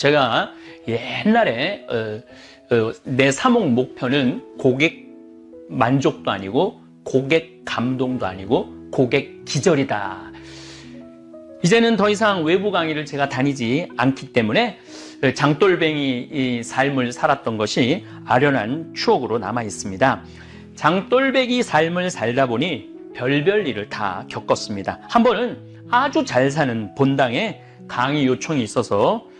제가 옛날에 내 사목 목표는 고객 만족도 아니고 고객 감동도 아니고 고객 기절이다. 이제는 더 이상 외부 강의를 제가 다니지 않기 때문에 장돌뱅이 삶을 살았던 것이 아련한 추억으로 남아 있습니다. 장돌뱅이 삶을 살다 보니 별별 일을 다 겪었습니다. 한 번은 아주 잘 사는 본당에 강의 요청이 있어서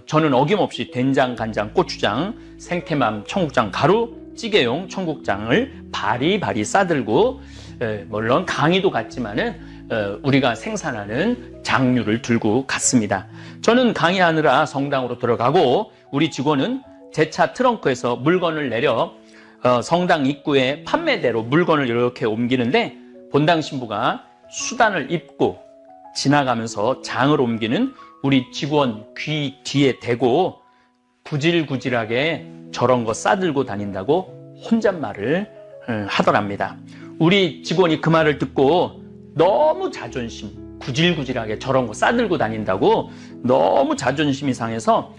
저는 어김없이 된장, 간장, 고추장, 생태맘, 청국장, 가루, 찌개용 청국장을 바리바리 싸들고 물론 강의도 갔지만은 우리가 생산하는 장류를 들고 갔습니다. 저는 강의하느라 성당으로 들어가고 우리 직원은 제 차 트렁크에서 물건을 내려 성당 입구에 판매대로 물건을 이렇게 옮기는데 본당 신부가 수단을 입고 지나가면서 장을 옮기는 우리 직원 귀 뒤에 대고 구질구질하게 저런 거 싸들고 다닌다고 혼잣말을 하더랍니다. 우리 직원이 그 말을 듣고 너무 자존심, 구질구질하게 저런 거 싸들고 다닌다고 너무 자존심이 상해서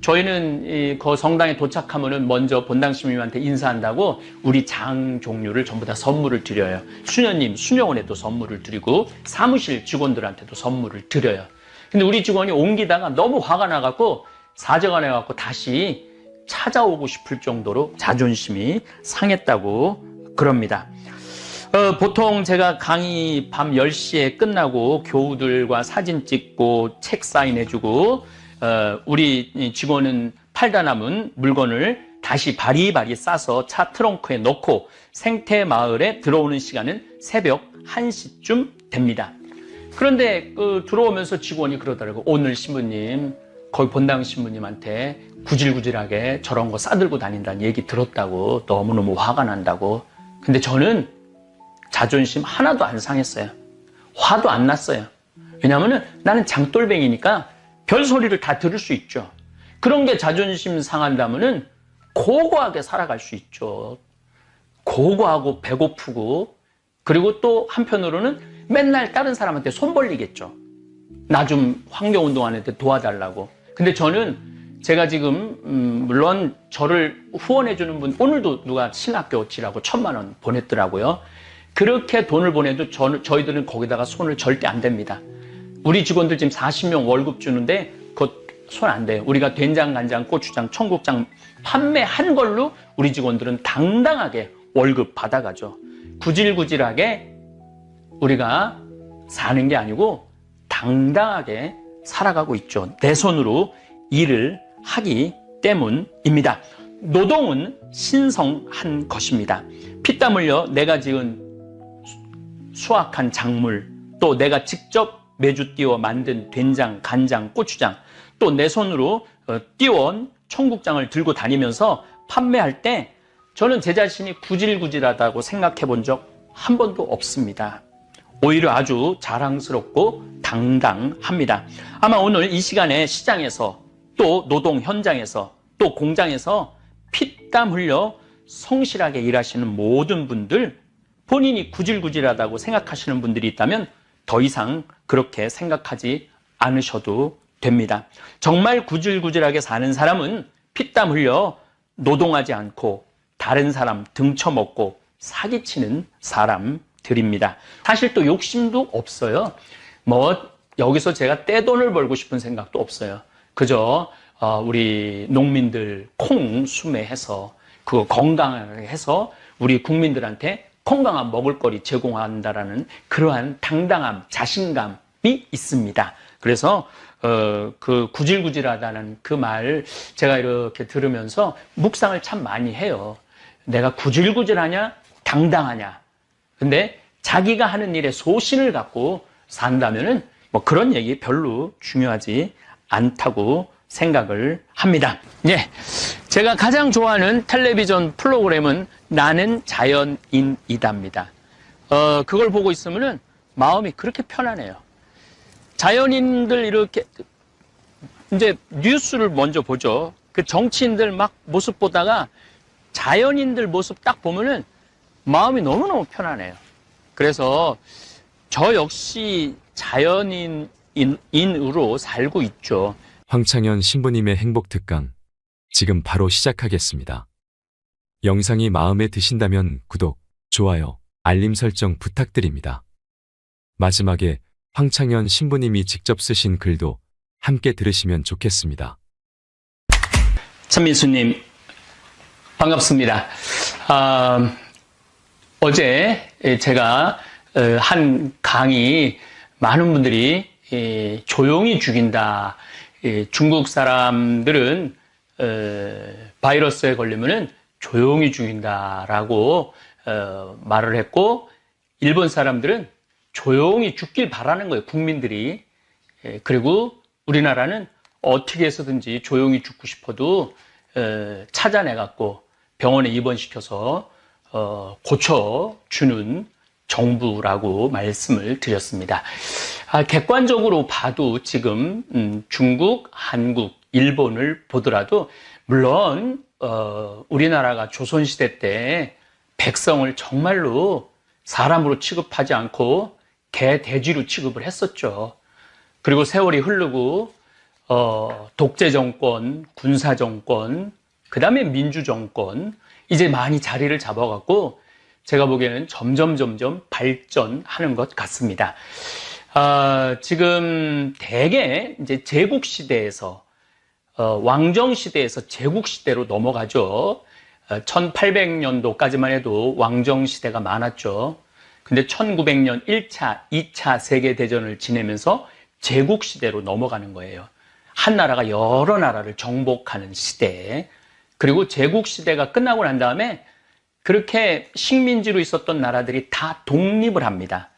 저희는 그 성당에 도착하면은 먼저 본당 신부님한테 인사한다고 우리 장 종류를 전부 다 선물을 드려요. 수녀님, 수녀원에도 선물을 드리고 사무실 직원들한테도 선물을 드려요. 근데 우리 직원이 옮기다가 너무 화가 나갖고 사정을 해갖고 다시 찾아오고 싶을 정도로 자존심이 상했다고 그럽니다. 보통 제가 강의 밤 10시에 끝나고 교우들과 사진 찍고 책 사인해주고 우리 직원은 팔다 남은 물건을 다시 바리바리 싸서 차 트렁크에 넣고 생태마을에 들어오는 시간은 새벽 1시쯤 됩니다. 그런데 들어오면서 직원이 그러더라고요. 오늘 신부님, 거기 본당 신부님한테 구질구질하게 저런 거 싸들고 다닌다는 얘기 들었다고 너무너무 화가 난다고. 근데 저는 자존심 하나도 안 상했어요. 화도 안 났어요. 왜냐하면 나는 장돌뱅이니까 별소리를 다 들을 수 있죠. 그런 게 자존심 상한다면은 고고하게 살아갈 수 있죠. 고고하고 배고프고 그리고 또 한편으로는 맨날 다른 사람한테 손 벌리겠죠. 나 좀 환경운동하는데 도와달라고. 근데 저는 제가 지금 물론 저를 후원해주는 분 오늘도 누가 신학교 지라고 1,000만 원 보냈더라고요. 그렇게 돈을 보내도 저희들은 거기다가 손을 절대 안 댑니다. 우리 직원들 지금 40명 월급 주는데 그거 손 안 돼요. 우리가 된장, 간장, 고추장, 청국장 판매한 걸로 우리 직원들은 당당하게 월급 받아가죠. 구질구질하게 우리가 사는 게 아니고 당당하게 살아가고 있죠. 내 손으로 일을 하기 때문입니다. 노동은 신성한 것입니다. 피땀 흘려 내가 지은 수확한 작물, 또 내가 직접 매주 띄워 만든 된장, 간장, 고추장, 또 내 손으로 띄워온 청국장을 들고 다니면서 판매할 때 저는 제 자신이 구질구질하다고 생각해 본 적 한 번도 없습니다. 오히려 아주 자랑스럽고 당당합니다. 아마 오늘 이 시간에 시장에서 또 노동 현장에서 또 공장에서 피땀 흘려 성실하게 일하시는 모든 분들, 본인이 구질구질하다고 생각하시는 분들이 있다면 더 이상 그렇게 생각하지 않으셔도 됩니다. 정말 구질구질하게 사는 사람은 피땀 흘려 노동하지 않고 다른 사람 등쳐먹고 사기치는 사람들입니다. 사실 또 욕심도 없어요. 여기서 제가 떼돈을 벌고 싶은 생각도 없어요. 그저 우리 농민들 콩 수매해서 그거 건강하게 해서 우리 국민들한테 건강한 먹을거리 제공한다라는 그러한 당당함, 자신감이 있습니다. 그래서 그 구질구질하다는 그 말 제가 이렇게 들으면서 묵상을 참 많이 해요. 내가 구질구질하냐, 당당하냐. 근데 자기가 하는 일에 소신을 갖고 산다면은 뭐 그런 얘기 별로 중요하지 않다고 생각을 합니다. 예, 제가 가장 좋아하는 텔레비전 프로그램은 나는 자연인이다입니다. 그걸 보고 있으면은 마음이 그렇게 편안해요. 자연인들 이렇게 이제 뉴스를 먼저 보죠. 그 정치인들 막 모습 보다가 자연인들 모습 딱 보면은 마음이 너무너무 편안해요. 그래서 저 역시 자연인으로 살고 있죠. 황창현 신부님의 행복특강 지금 바로 시작하겠습니다. 영상이 마음에 드신다면 구독, 좋아요, 알림 설정 부탁드립니다. 마지막에 황창현 신부님이 직접 쓰신 글도 함께 들으시면 좋겠습니다. 천민수님 반갑습니다. 어제 제가 한 강의 많은 분들이 조용히 죽인다. 중국 사람들은 바이러스에 걸리면은 조용히 죽인다라고 말을 했고, 일본 사람들은 조용히 죽길 바라는 거예요, 국민들이. 그리고 우리나라는 어떻게 해서든지 조용히 죽고 싶어도 찾아내갖고 병원에 입원시켜서 고쳐주는 정부라고 말씀을 드렸습니다. 객관적으로 봐도 지금 중국, 한국, 일본을 보더라도 물론 우리나라가 조선시대 때 백성을 정말로 사람으로 취급하지 않고 개, 돼지로 취급을 했었죠. 그리고 세월이 흐르고 독재 정권, 군사 정권, 그 다음에 민주 정권, 이제 많이 자리를 잡아갖고 제가 보기에는 점점 발전하는 것 같습니다. 지금 대개 이제 제국 시대에서 왕정 시대에서 제국 시대로 넘어가죠. 1800년도까지만 해도 왕정 시대가 많았죠. 근데 1900년 1차, 2차 세계대전을 지내면서 제국 시대로 넘어가는 거예요. 한 나라가 여러 나라를 정복하는 시대. 그리고 제국 시대가 끝나고 난 다음에 그렇게 식민지로 있었던 나라들이 다 독립을 합니다.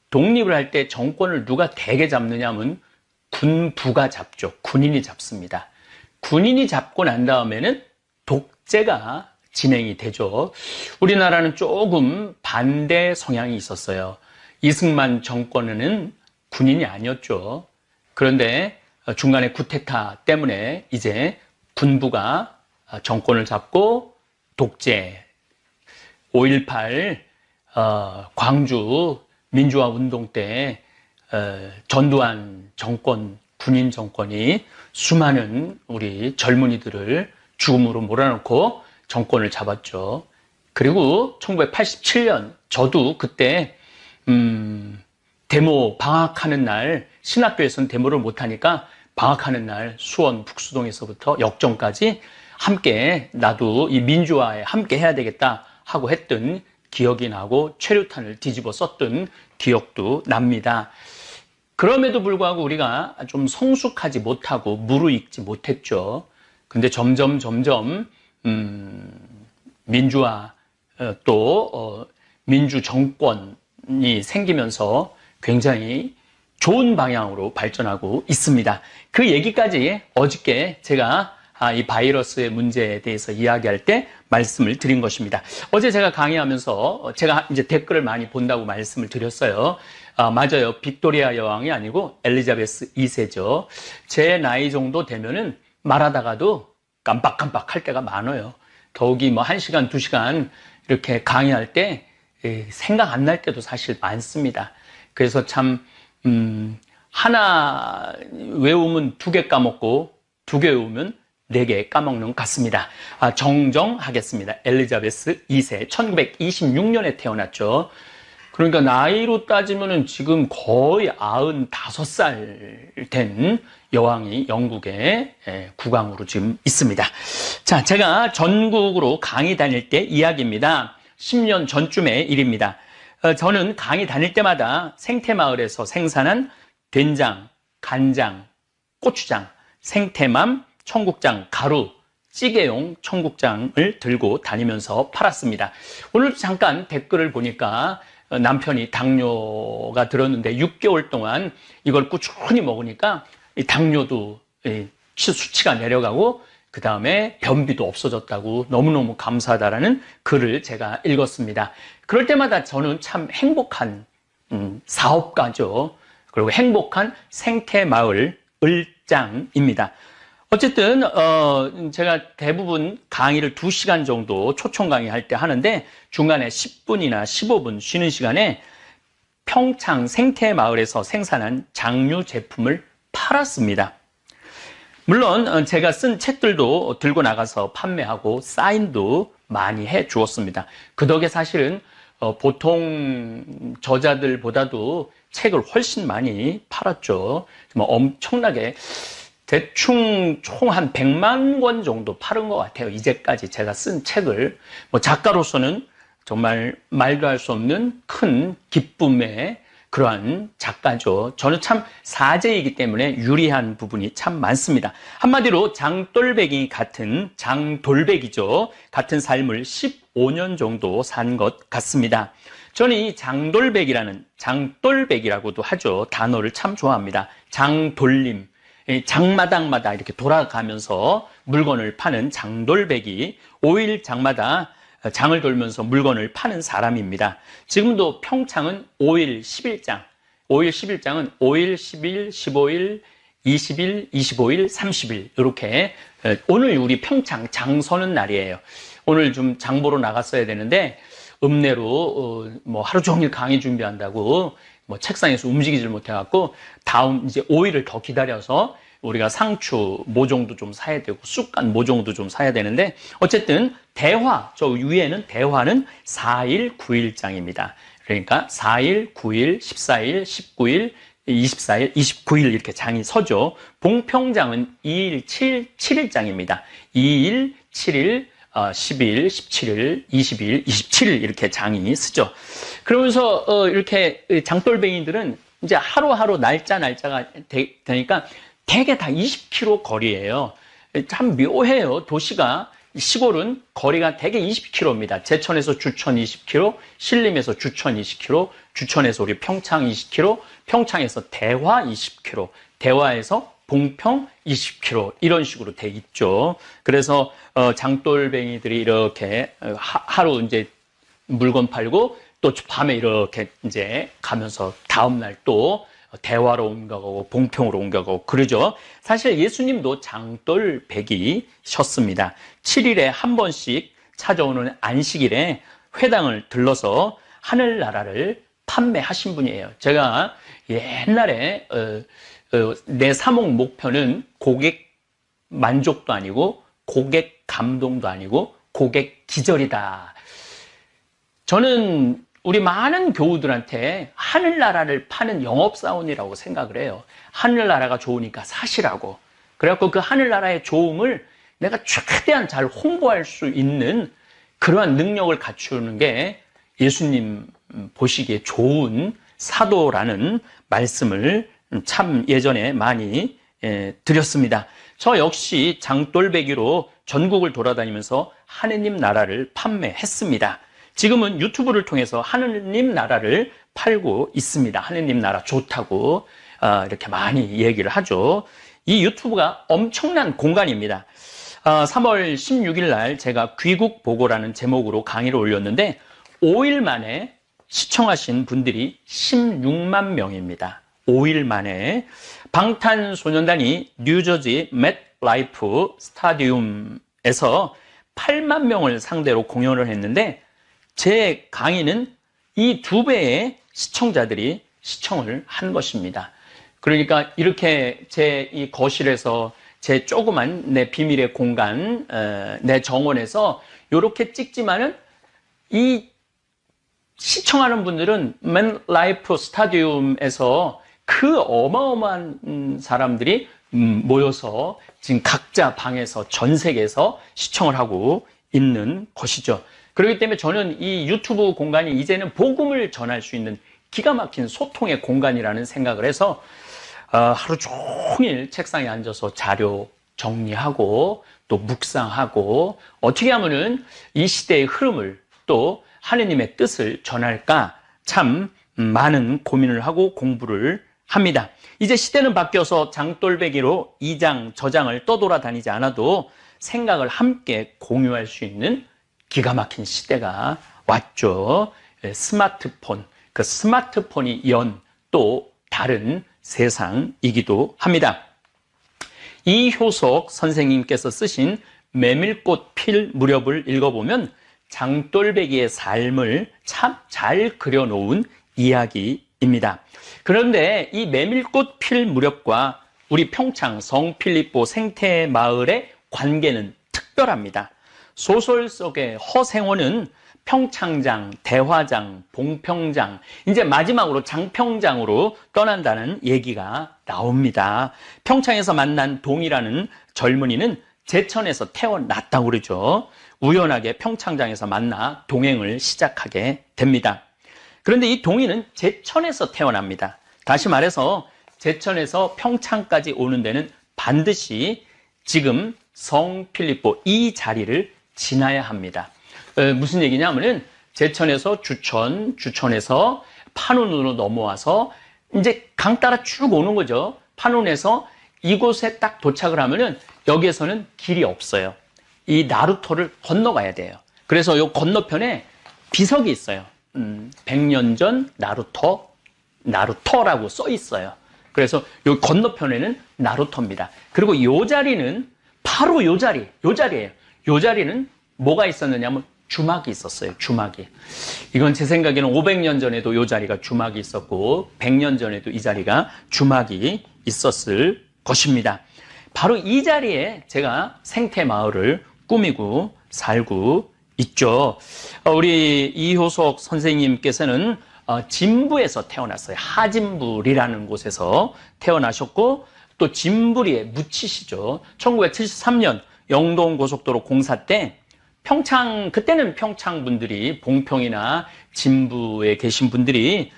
독립을 할 때 정권을 누가 대개 잡느냐 하면 군부가 잡죠. 군인이 잡습니다. 군인이 잡고 난 다음에는 독재가 진행이 되죠. 우리나라는 조금 반대 성향이 있었어요. 이승만 정권에는 군인이 아니었죠. 그런데 중간에 쿠데타 때문에 이제 군부가 정권을 잡고 독재, 5.18 광주 민주화 운동 때 전두환 정권, 군인 정권이 수많은 우리 젊은이들을 죽음으로 몰아넣고 정권을 잡았죠. 그리고 1987년 저도 그때 데모 방학하는 날, 신학교에서는 데모를 못하니까 방학하는 날 수원 북수동에서부터 역정까지 함께 나도 이 민주화에 함께 해야 되겠다 하고 했던 기억이 나고 최루탄을 뒤집어 썼던 기억도 납니다. 그럼에도 불구하고 우리가 좀 성숙하지 못하고 무르익지 못했죠. 근데 점점 민주화 또 민주 정권이 생기면서 굉장히 좋은 방향으로 발전하고 있습니다. 그 얘기까지 어저께 제가 이 바이러스의 문제에 대해서 이야기할 때 말씀을 드린 것입니다. 어제 제가 강의하면서 제가 이제 댓글을 많이 본다고 말씀을 드렸어요. 맞아요. 빅토리아 여왕이 아니고 엘리자베스 2세죠. 제 나이 정도 되면은 말하다가도 깜빡깜빡 할 때가 많아요. 더욱이 뭐 1시간, 2시간 이렇게 강의할 때 생각 안 날 때도 사실 많습니다. 그래서 참 하나 외우면 2개 까먹고 2개 외우면 4개 까먹는 것 같습니다. 정정하겠습니다. 엘리자베스 2세 1926년에 태어났죠. 그러니까 나이로 따지면은 지금 거의 95살 된 여왕이 영국의 국왕으로 지금 있습니다. 자, 제가 전국으로 강의 다닐 때 이야기입니다. 10년 전쯤의 일입니다. 저는 강의 다닐 때마다 생태마을에서 생산한 된장, 간장, 고추장, 생태맘, 청국장, 가루, 찌개용 청국장을 들고 다니면서 팔았습니다. 오늘 잠깐 댓글을 보니까 남편이 당뇨가 들었는데 6개월 동안 이걸 꾸준히 먹으니까 당뇨도 수치가 내려가고 그 다음에 변비도 없어졌다고 너무너무 감사하다라는 글을 제가 읽었습니다. 그럴 때마다 저는 참 행복한 사업가죠. 그리고 행복한 생태마을 을장입니다. 어쨌든 제가 대부분 강의를 2시간 정도 초청 강의할 때 하는데 중간에 10분이나 15분 쉬는 시간에 평창 생태마을에서 생산한 장류 제품을 팔았습니다. 물론 제가 쓴 책들도 들고 나가서 판매하고 사인도 많이 해 주었습니다. 그 덕에 사실은 보통 저자들보다도 책을 훨씬 많이 팔았죠. 정말 엄청나게 대충 총 한 100만 권 정도 팔은 것 같아요. 이제까지 제가 쓴 책을. 작가로서는 정말 말도 할 수 없는 큰 기쁨의 그러한 작가죠. 저는 참 사제이기 때문에 유리한 부분이 참 많습니다. 한마디로 장돌배기 같은 장돌배기죠. 같은 삶을 15년 정도 산 것 같습니다. 저는 이 장돌배기라고도 하죠. 단어를 참 좋아합니다. 장돌림. 장마당마다 이렇게 돌아가면서 물건을 파는 장돌배기, 5일 장마다 장을 돌면서 물건을 파는 사람입니다. 지금도 평창은 5일 10일장, 5일 10일장은 5일, 10일, 15일, 20일, 25일, 30일 이렇게 오늘 우리 평창 장 서는 날이에요. 오늘 좀 장 보러 나갔어야 되는데 읍내로 하루 종일 강의 준비한다고 책상에서 움직이질 못해갖고 다음 이제 5일을 더 기다려서 우리가 상추 모종도 좀 사야 되고 쑥간 모종도 좀 사야 되는데 어쨌든 대화, 저 위에는 대화는 4일 9일장입니다. 그러니까 4일, 9일, 14일, 19일, 24일, 29일 이렇게 장이 서죠. 봉평장은 2일, 7일장입니다. 2일, 7일, 10일, 17일, 20일, 27일 이렇게 장이 쓰죠. 그러면서 이렇게 장돌뱅이들은 이제 하루하루 날짜가 되니까 대개 다 20km 거리예요. 참 묘해요. 도시가 시골은 거리가 대개 20km입니다. 제천에서 주천 20km, 신림에서 주천 20km, 주천에서 우리 평창 20km, 평창에서 대화 20km, 대화에서 봉평 20km 이런 식으로 돼 있죠. 그래서 장돌뱅이들이 이렇게 하루 이제 물건 팔고 또 밤에 이렇게 이제 가면서 다음 날 또 대화로 옮겨가고 봉평으로 옮겨가고 그러죠. 사실 예수님도 장돌백이셨습니다. 7일에 한 번씩 찾아오는 안식일에 회당을 들러서 하늘나라를 판매하신 분이에요. 제가 옛날에 내 사목 목표는 고객 만족도 아니고 고객 감동도 아니고 고객 기절이다. 저는 우리 많은 교우들한테 하늘나라를 파는 영업사원이라고 생각을 해요. 하늘나라가 좋으니까 사시라고. 그래갖고 그 하늘나라의 좋음을 내가 최대한 잘 홍보할 수 있는 그러한 능력을 갖추는 게 예수님 보시기에 좋은 사도라는 말씀을 참 예전에 많이 드렸습니다. 저 역시 장돌배기로 전국을 돌아다니면서 하느님 나라를 판매했습니다. 지금은 유튜브를 통해서 하느님 나라를 팔고 있습니다. 하느님 나라 좋다고 이렇게 많이 얘기를 하죠. 이 유튜브가 엄청난 공간입니다. 3월 16일 날 제가 귀국보고라는 제목으로 강의를 올렸는데 5일 만에 시청하신 분들이 16만 명입니다. 5일 만에 방탄소년단이 뉴저지 맷라이프 스타디움에서 8만 명을 상대로 공연을 했는데 제 강의는 이 2배의 시청자들이 시청을 한 것입니다. 그러니까 이렇게 제 이 거실에서 제 조그만 내 비밀의 공간, 내 정원에서 이렇게 찍지만은 이 시청하는 분들은 맨라이프 스타디움에서 그 어마어마한 사람들이 모여서 지금 각자 방에서 전 세계에서 시청을 하고 있는 것이죠. 그렇기 때문에 저는 이 유튜브 공간이 이제는 복음을 전할 수 있는 기가 막힌 소통의 공간이라는 생각을 해서 하루 종일 책상에 앉아서 자료 정리하고 또 묵상하고 어떻게 하면은 이 시대의 흐름을 또 하느님의 뜻을 전할까 참 많은 고민을 하고 공부를 합니다. 이제 시대는 바뀌어서 장돌배기로 이 장 저장을 떠돌아다니지 않아도 생각을 함께 공유할 수 있는 기가 막힌 시대가 왔죠. 스마트폰, 그 스마트폰이 연 또 다른 세상이기도 합니다. 이효석 선생님께서 쓰신 메밀꽃 필 무렵을 읽어보면 장돌배기의 삶을 참 잘 그려놓은 이야기입니다. 그런데 이 메밀꽃 필 무렵과 우리 평창 성필리포 생태마을의 관계는 특별합니다. 소설 속의 허생원은 평창장, 대화장, 봉평장, 이제 마지막으로 장평장으로 떠난다는 얘기가 나옵니다. 평창에서 만난 동이라는 젊은이는 제천에서 태어났다고 그러죠. 우연하게 평창장에서 만나 동행을 시작하게 됩니다. 그런데 이 동이는 제천에서 태어납니다. 다시 말해서 제천에서 평창까지 오는 데는 반드시 지금 성필리포 이 자리를 지나야 합니다. 무슨 얘기냐면은 제천에서 주천, 주천에서 판운으로 넘어와서 이제 강 따라 쭉 오는 거죠. 판운에서 이곳에 딱 도착을 하면은 여기에서는 길이 없어요. 이 나루터를 건너가야 돼요. 그래서 이 건너편에 비석이 있어요. 100년 전 나루터라고 써 있어요. 그래서 이 건너편에는 나루터입니다. 그리고 이 자리는 바로 이 자리예요. 이 자리는 뭐가 있었느냐면 주막이 있었어요. 주막이. 이건 제 생각에는 500년 전에도 이 자리가 주막이 있었고 100년 전에도 이 자리가 주막이 있었을 것입니다. 바로 이 자리에 제가 생태마을을 꾸미고 살고 있죠. 우리 이효석 선생님께서는 진부에서 태어났어요. 하진불이라는 곳에서 태어나셨고 또 진부리에 묻히시죠. 1973년 영동고속도로 공사 때 평창, 그때는 평창 분들이, 봉평이나 진부에 계신 분들이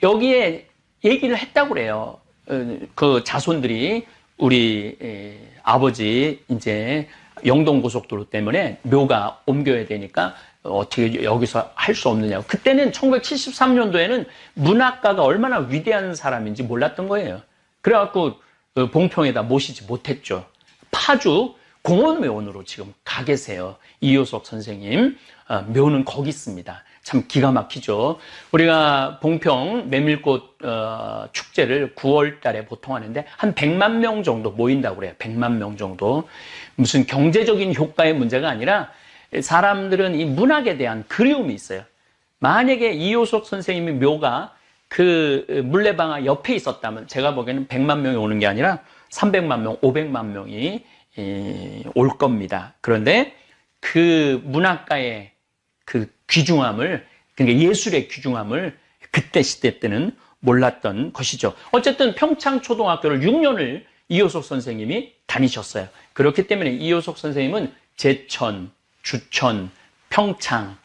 여기에 얘기를 했다고 그래요. 그 자손들이 우리 아버지 이제 영동고속도로 때문에 묘가 옮겨야 되니까 어떻게 여기서 할 수 없느냐고. 그때는 1973년도에는 문학가가 얼마나 위대한 사람인지 몰랐던 거예요. 그래갖고 봉평에다 모시지 못했죠. 파주 공원묘원으로 지금 가 계세요. 이효석 선생님. 묘는 거기 있습니다. 참 기가 막히죠. 우리가 봉평 메밀꽃 축제를 9월 달에 보통 하는데 한 100만 명 정도 모인다고 그래요. 100만 명 정도. 무슨 경제적인 효과의 문제가 아니라 사람들은 이 문학에 대한 그리움이 있어요. 만약에 이효석 선생님의 묘가 그 물레방아 옆에 있었다면 제가 보기에는 100만 명이 오는 게 아니라 300만 명, 500만 명이 올 겁니다. 그런데 그 문학가의 그 귀중함을, 그러니까 예술의 귀중함을 그때 시대 때는 몰랐던 것이죠. 어쨌든 평창초등학교를 6년을 이효석 선생님이 다니셨어요. 그렇기 때문에 이효석 선생님은 제천, 주천, 평창,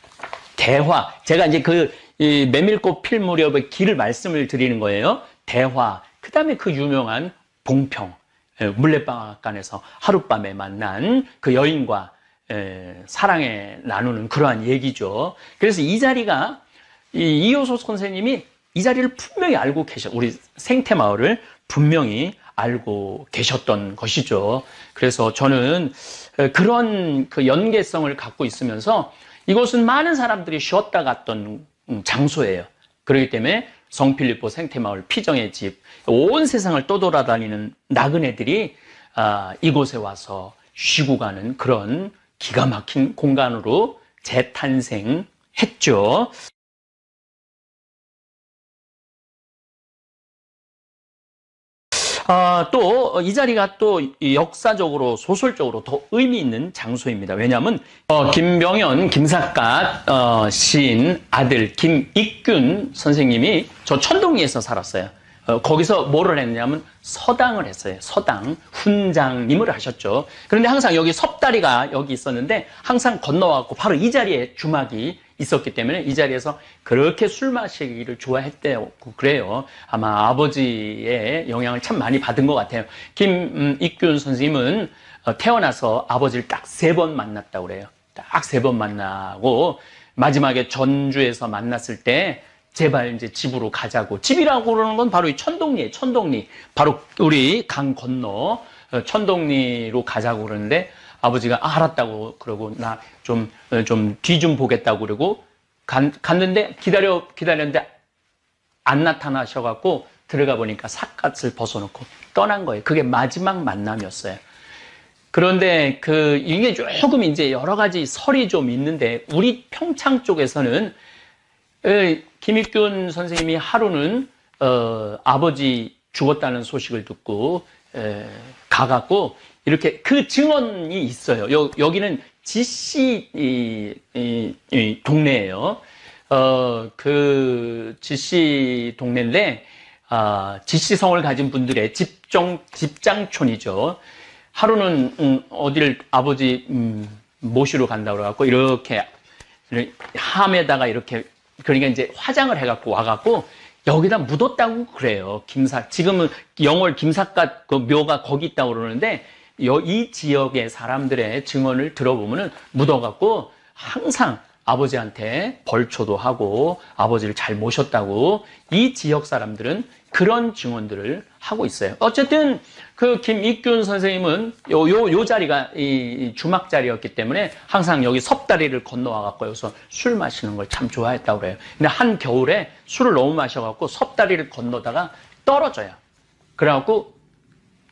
대화, 제가 이제 그 메밀꽃 필 무렵의 길을 말씀을 드리는 거예요. 대화, 그 다음에 그 유명한 봉평, 물레방앗간에서 하룻밤에 만난 그 여인과 사랑에 나누는 그러한 얘기죠. 그래서 이 자리가 이효석 선생님이 이 자리를 분명히 알고 우리 생태마을을 분명히 알고 계셨던 것이죠. 그래서 저는 그런 그 연계성을 갖고 있으면서 이곳은 많은 사람들이 쉬었다 갔던 장소예요. 그렇기 때문에 성필리포 생태마을 피정의 집, 온 세상을 떠돌아다니는 나그네들이 이곳에 와서 쉬고 가는 그런 기가 막힌 공간으로 재탄생했죠. 또 이 자리가 또 역사적으로 소설적으로 더 의미 있는 장소입니다. 왜냐하면 김병현, 김삿갓 시인 아들 김익균 선생님이 저 천동리에서 살았어요. 거기서 뭐를 했냐면 서당을 했어요. 서당, 훈장님을 하셨죠. 그런데 항상 여기 섭다리가 여기 있었는데 항상 건너와갖고 바로 이 자리에 주막이 있었기 때문에 이 자리에서 그렇게 술 마시기를 좋아했대요. 그래요. 아마 아버지의 영향을 참 많이 받은 것 같아요. 김익균 선생님은 태어나서 아버지를 딱 3번 만났다고 그래요. 딱 3번 만나고 마지막에 전주에서 만났을 때 제발 이제 집으로 가자고. 집이라고 그러는 건 바로 이 천동리예요. 천동리. 바로 우리 강 건너 천동리로 가자고 그러는데 아버지가 알았다고 그러고 나 좀 뒤 좀 보겠다고 그러고 갔는데 기다렸는데 안 나타나셔갖고 들어가 보니까 삿갓을 벗어놓고 떠난 거예요. 그게 마지막 만남이었어요. 그런데 이게 조금 이제 여러 가지 설이 좀 있는데 우리 평창 쪽에서는 김익균 선생님이 하루는 아버지 죽었다는 소식을 듣고 가갖고 이렇게 그 증언이 있어요. 여기는 지씨 이 동네예요. 그 지씨 동네인데 지씨성을 가진 분들의 집장촌이죠. 하루는 어디를 아버지 모시러 간다고 그래갖고 이렇게 함에다가 이렇게 그러니까 이제 화장을 해갖고 와갖고 여기다 묻었다고 그래요. 지금은 영월 김삿갓 그 묘가 거기 있다고 그러는데 이 지역의 사람들의 증언을 들어보면은 묻어갖고 항상 아버지한테 벌초도 하고 아버지를 잘 모셨다고 이 지역 사람들은 그런 증언들을 하고 있어요. 어쨌든 그 김익균 선생님은 요 자리가 이 주막 자리였기 때문에 항상 여기 섭다리를 건너와갖고 여기서 술 마시는 걸 참 좋아했다고 그래요. 근데 한 겨울에 술을 너무 마셔갖고 섭다리를 건너다가 떨어져요. 그래갖고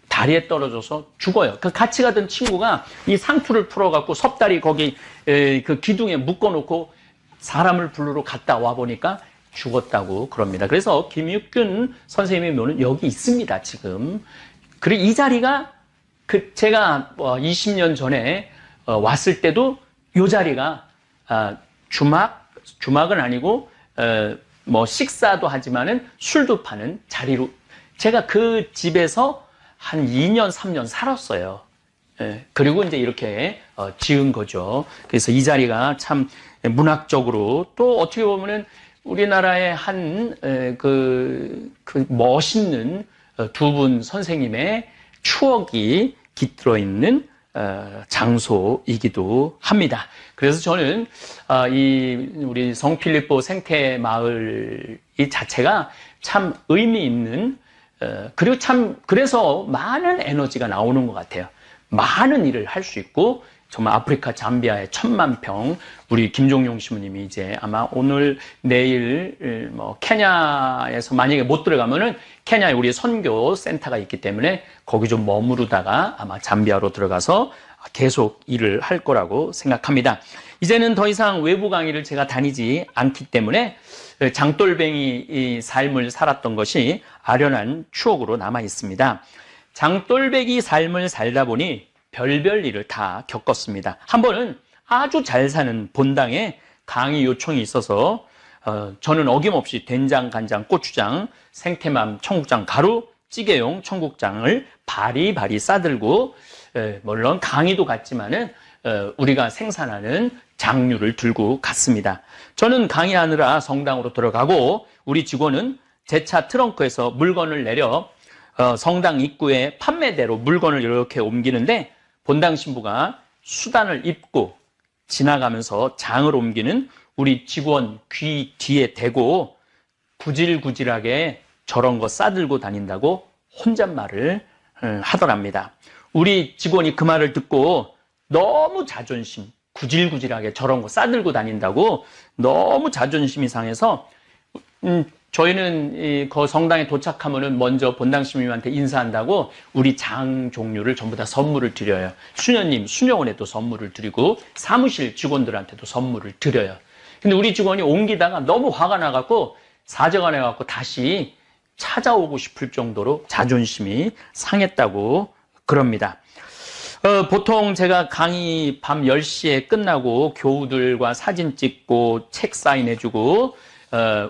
다리에 떨어져서 죽어요. 그 같이 가던 친구가 이 상투를 풀어갖고 섭다리 거기 그 기둥에 묶어놓고 사람을 부르러 갔다 와 보니까 죽었다고 그럽니다. 그래서 김익균 선생님의 묘는 여기 있습니다, 지금. 그리고 이 자리가 제가 20년 전에 왔을 때도 이 자리가 주막은 아니고 뭐 식사도 하지만은 술도 파는 자리로 제가 그 집에서 한 2년, 3년 살았어요. 그리고 이제 이렇게 지은 거죠. 그래서 이 자리가 참 문학적으로 또 어떻게 보면은 우리나라의 그 멋있는 두 분 선생님의 추억이 깃들어 있는 장소이기도 합니다. 그래서 저는 우리 성필리포 생태 마을 이 자체가 참 의미 있는 그리고 그래서 많은 에너지가 나오는 것 같아요. 많은 일을 할 수 있고, 정말 아프리카 잠비아의 1000만 평, 우리 김종용 신부님이 이제 아마 오늘, 내일, 케냐에서 만약에 못 들어가면은 케냐에 우리 선교 센터가 있기 때문에 거기 좀 머무르다가 아마 잠비아로 들어가서 계속 일을 할 거라고 생각합니다. 이제는 더 이상 외부 강의를 제가 다니지 않기 때문에 장돌뱅이 삶을 살았던 것이 아련한 추억으로 남아 있습니다. 장돌뱅이 삶을 살다 보니 별별 일을 다 겪었습니다. 한 번은 아주 잘 사는 본당에 강의 요청이 있어서 저는 어김없이 된장, 간장, 고추장, 생태맘, 청국장, 가루, 찌개용 청국장을 바리바리 싸들고 물론 강의도 갔지만은 우리가 생산하는 장류를 들고 갔습니다. 저는 강의하느라 성당으로 들어가고 우리 직원은 제 차 트렁크에서 물건을 내려 성당 입구에 판매대로 물건을 이렇게 옮기는데 본당 신부가 수단을 입고 지나가면서 장을 옮기는 우리 직원 귀 뒤에 대고 구질구질하게 저런 거 싸들고 다닌다고 혼잣말을 하더랍니다. 우리 직원이 그 말을 듣고 너무 자존심, 구질구질하게 저런 거 싸들고 다닌다고 너무 자존심이 상해서 저희는 그 성당에 도착하면은 먼저 본당 신부님한테 인사한다고 우리 장 종류를 전부 다 선물을 드려요. 수녀님, 수녀원에도 선물을 드리고 사무실 직원들한테도 선물을 드려요. 근데 우리 직원이 옮기다가 너무 화가 나갖고 사정을 해갖고 다시 찾아오고 싶을 정도로 자존심이 상했다고 그럽니다. 보통 제가 강의 밤 10시에 끝나고 교우들과 사진 찍고 책 사인해주고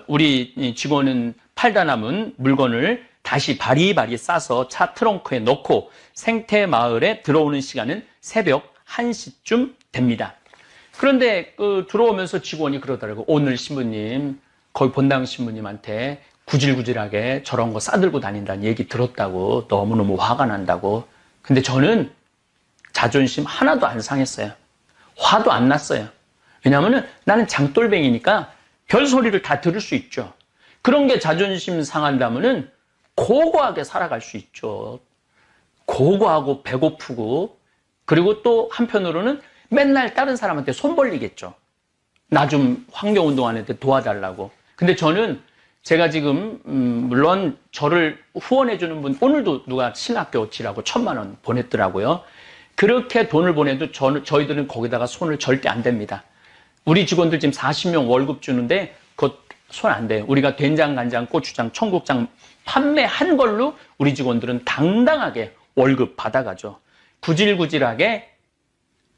우리 직원은 팔다 남은 물건을 다시 바리바리 싸서 차 트렁크에 넣고 생태마을에 들어오는 시간은 새벽 1시쯤 됩니다. 그런데 들어오면서 직원이 그러더라고요. 오늘 신부님, 거기 본당 신부님한테 구질구질하게 저런 거 싸들고 다닌다는 얘기 들었다고 너무너무 화가 난다고. 근데 저는 자존심 하나도 안 상했어요. 화도 안 났어요. 왜냐하면 나는 장돌뱅이니까 별소리를 다 들을 수 있죠. 그런 게 자존심 상한다면은 고고하게 살아갈 수 있죠. 고고하고 배고프고 그리고 또 한편으로는 맨날 다른 사람한테 손 벌리겠죠. 나 좀 환경운동하는데 도와달라고. 근데 저는 제가 지금 물론 저를 후원해주는 분 오늘도 누가 신학교 지라고 1000만 원 보냈더라고요. 그렇게 돈을 보내도 저희들은 거기다가 손을 절대 안 댑니다. 우리 직원들 지금 40명 월급 주는데 그 손 안 대요. 우리가 된장, 간장, 고추장, 청국장 판매한 걸로 우리 직원들은 당당하게 월급 받아가죠. 구질구질하게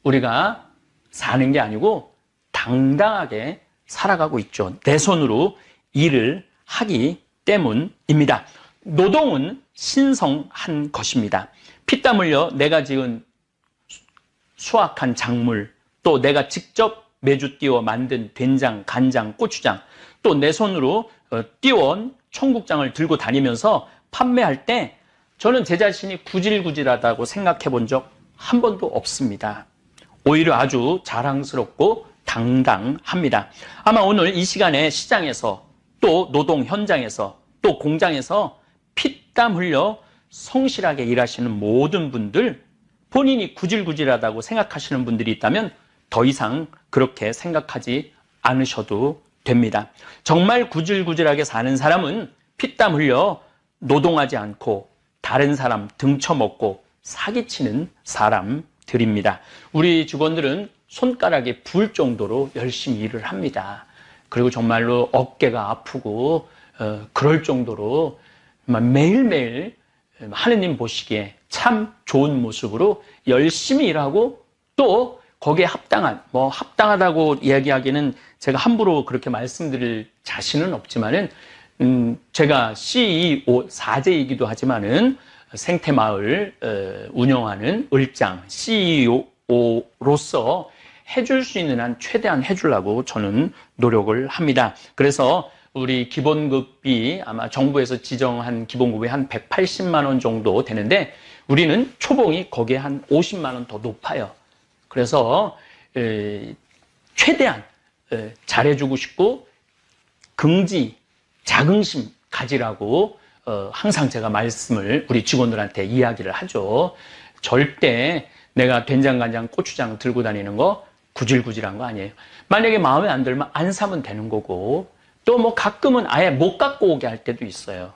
우리가 사는 게 아니고 당당하게 살아가고 있죠. 내 손으로 일을 하기 때문입니다. 노동은 신성한 것입니다. 피땀 흘려 내가 지은 수확한 작물, 또 내가 직접 매주 띄워 만든 된장, 간장, 고추장, 또 내 손으로 띄워온 청국장을 들고 다니면서 판매할 때 저는 제 자신이 구질구질하다고 생각해 본 적 한 번도 없습니다. 오히려 아주 자랑스럽고 당당합니다. 아마 오늘 이 시간에 시장에서 또 노동 현장에서 또 공장에서 피땀 흘려 성실하게 일하시는 모든 분들, 본인이 구질구질하다고 생각하시는 분들이 있다면 더 이상 그렇게 생각하지 않으셔도 됩니다. 정말 구질구질하게 사는 사람은 피땀 흘려 노동하지 않고 다른 사람 등쳐먹고 사기치는 사람들입니다. 우리 직원들은 손가락에 부을 정도로 열심히 일을 합니다. 그리고 정말로 어깨가 아프고 그럴 정도로 매일매일 하느님 보시기에 참 좋은 모습으로 열심히 일하고 또 거기에 합당하다고 이야기하기는 제가 함부로 그렇게 말씀드릴 자신은 없지만은, 제가 CEO 4제이기도 하지만은 생태마을 운영하는 을장 CEO로서 해줄 수 있는 한 최대한 해주려고 저는 노력을 합니다. 그래서 우리 기본급이 아마 정부에서 지정한 기본급이 한 180만 원 정도 되는데 우리는 초봉이 거기에 한 50만 원 더 높아요. 그래서 최대한 잘해주고 싶고 긍지, 자긍심 가지라고 항상 제가 말씀을 우리 직원들한테 이야기를 하죠. 절대 내가 된장, 간장, 고추장 들고 다니는 거 구질구질한 거 아니에요. 만약에 마음에 안 들면 안 사면 되는 거고, 또 뭐 가끔은 아예 못 갖고 오게 할 때도 있어요.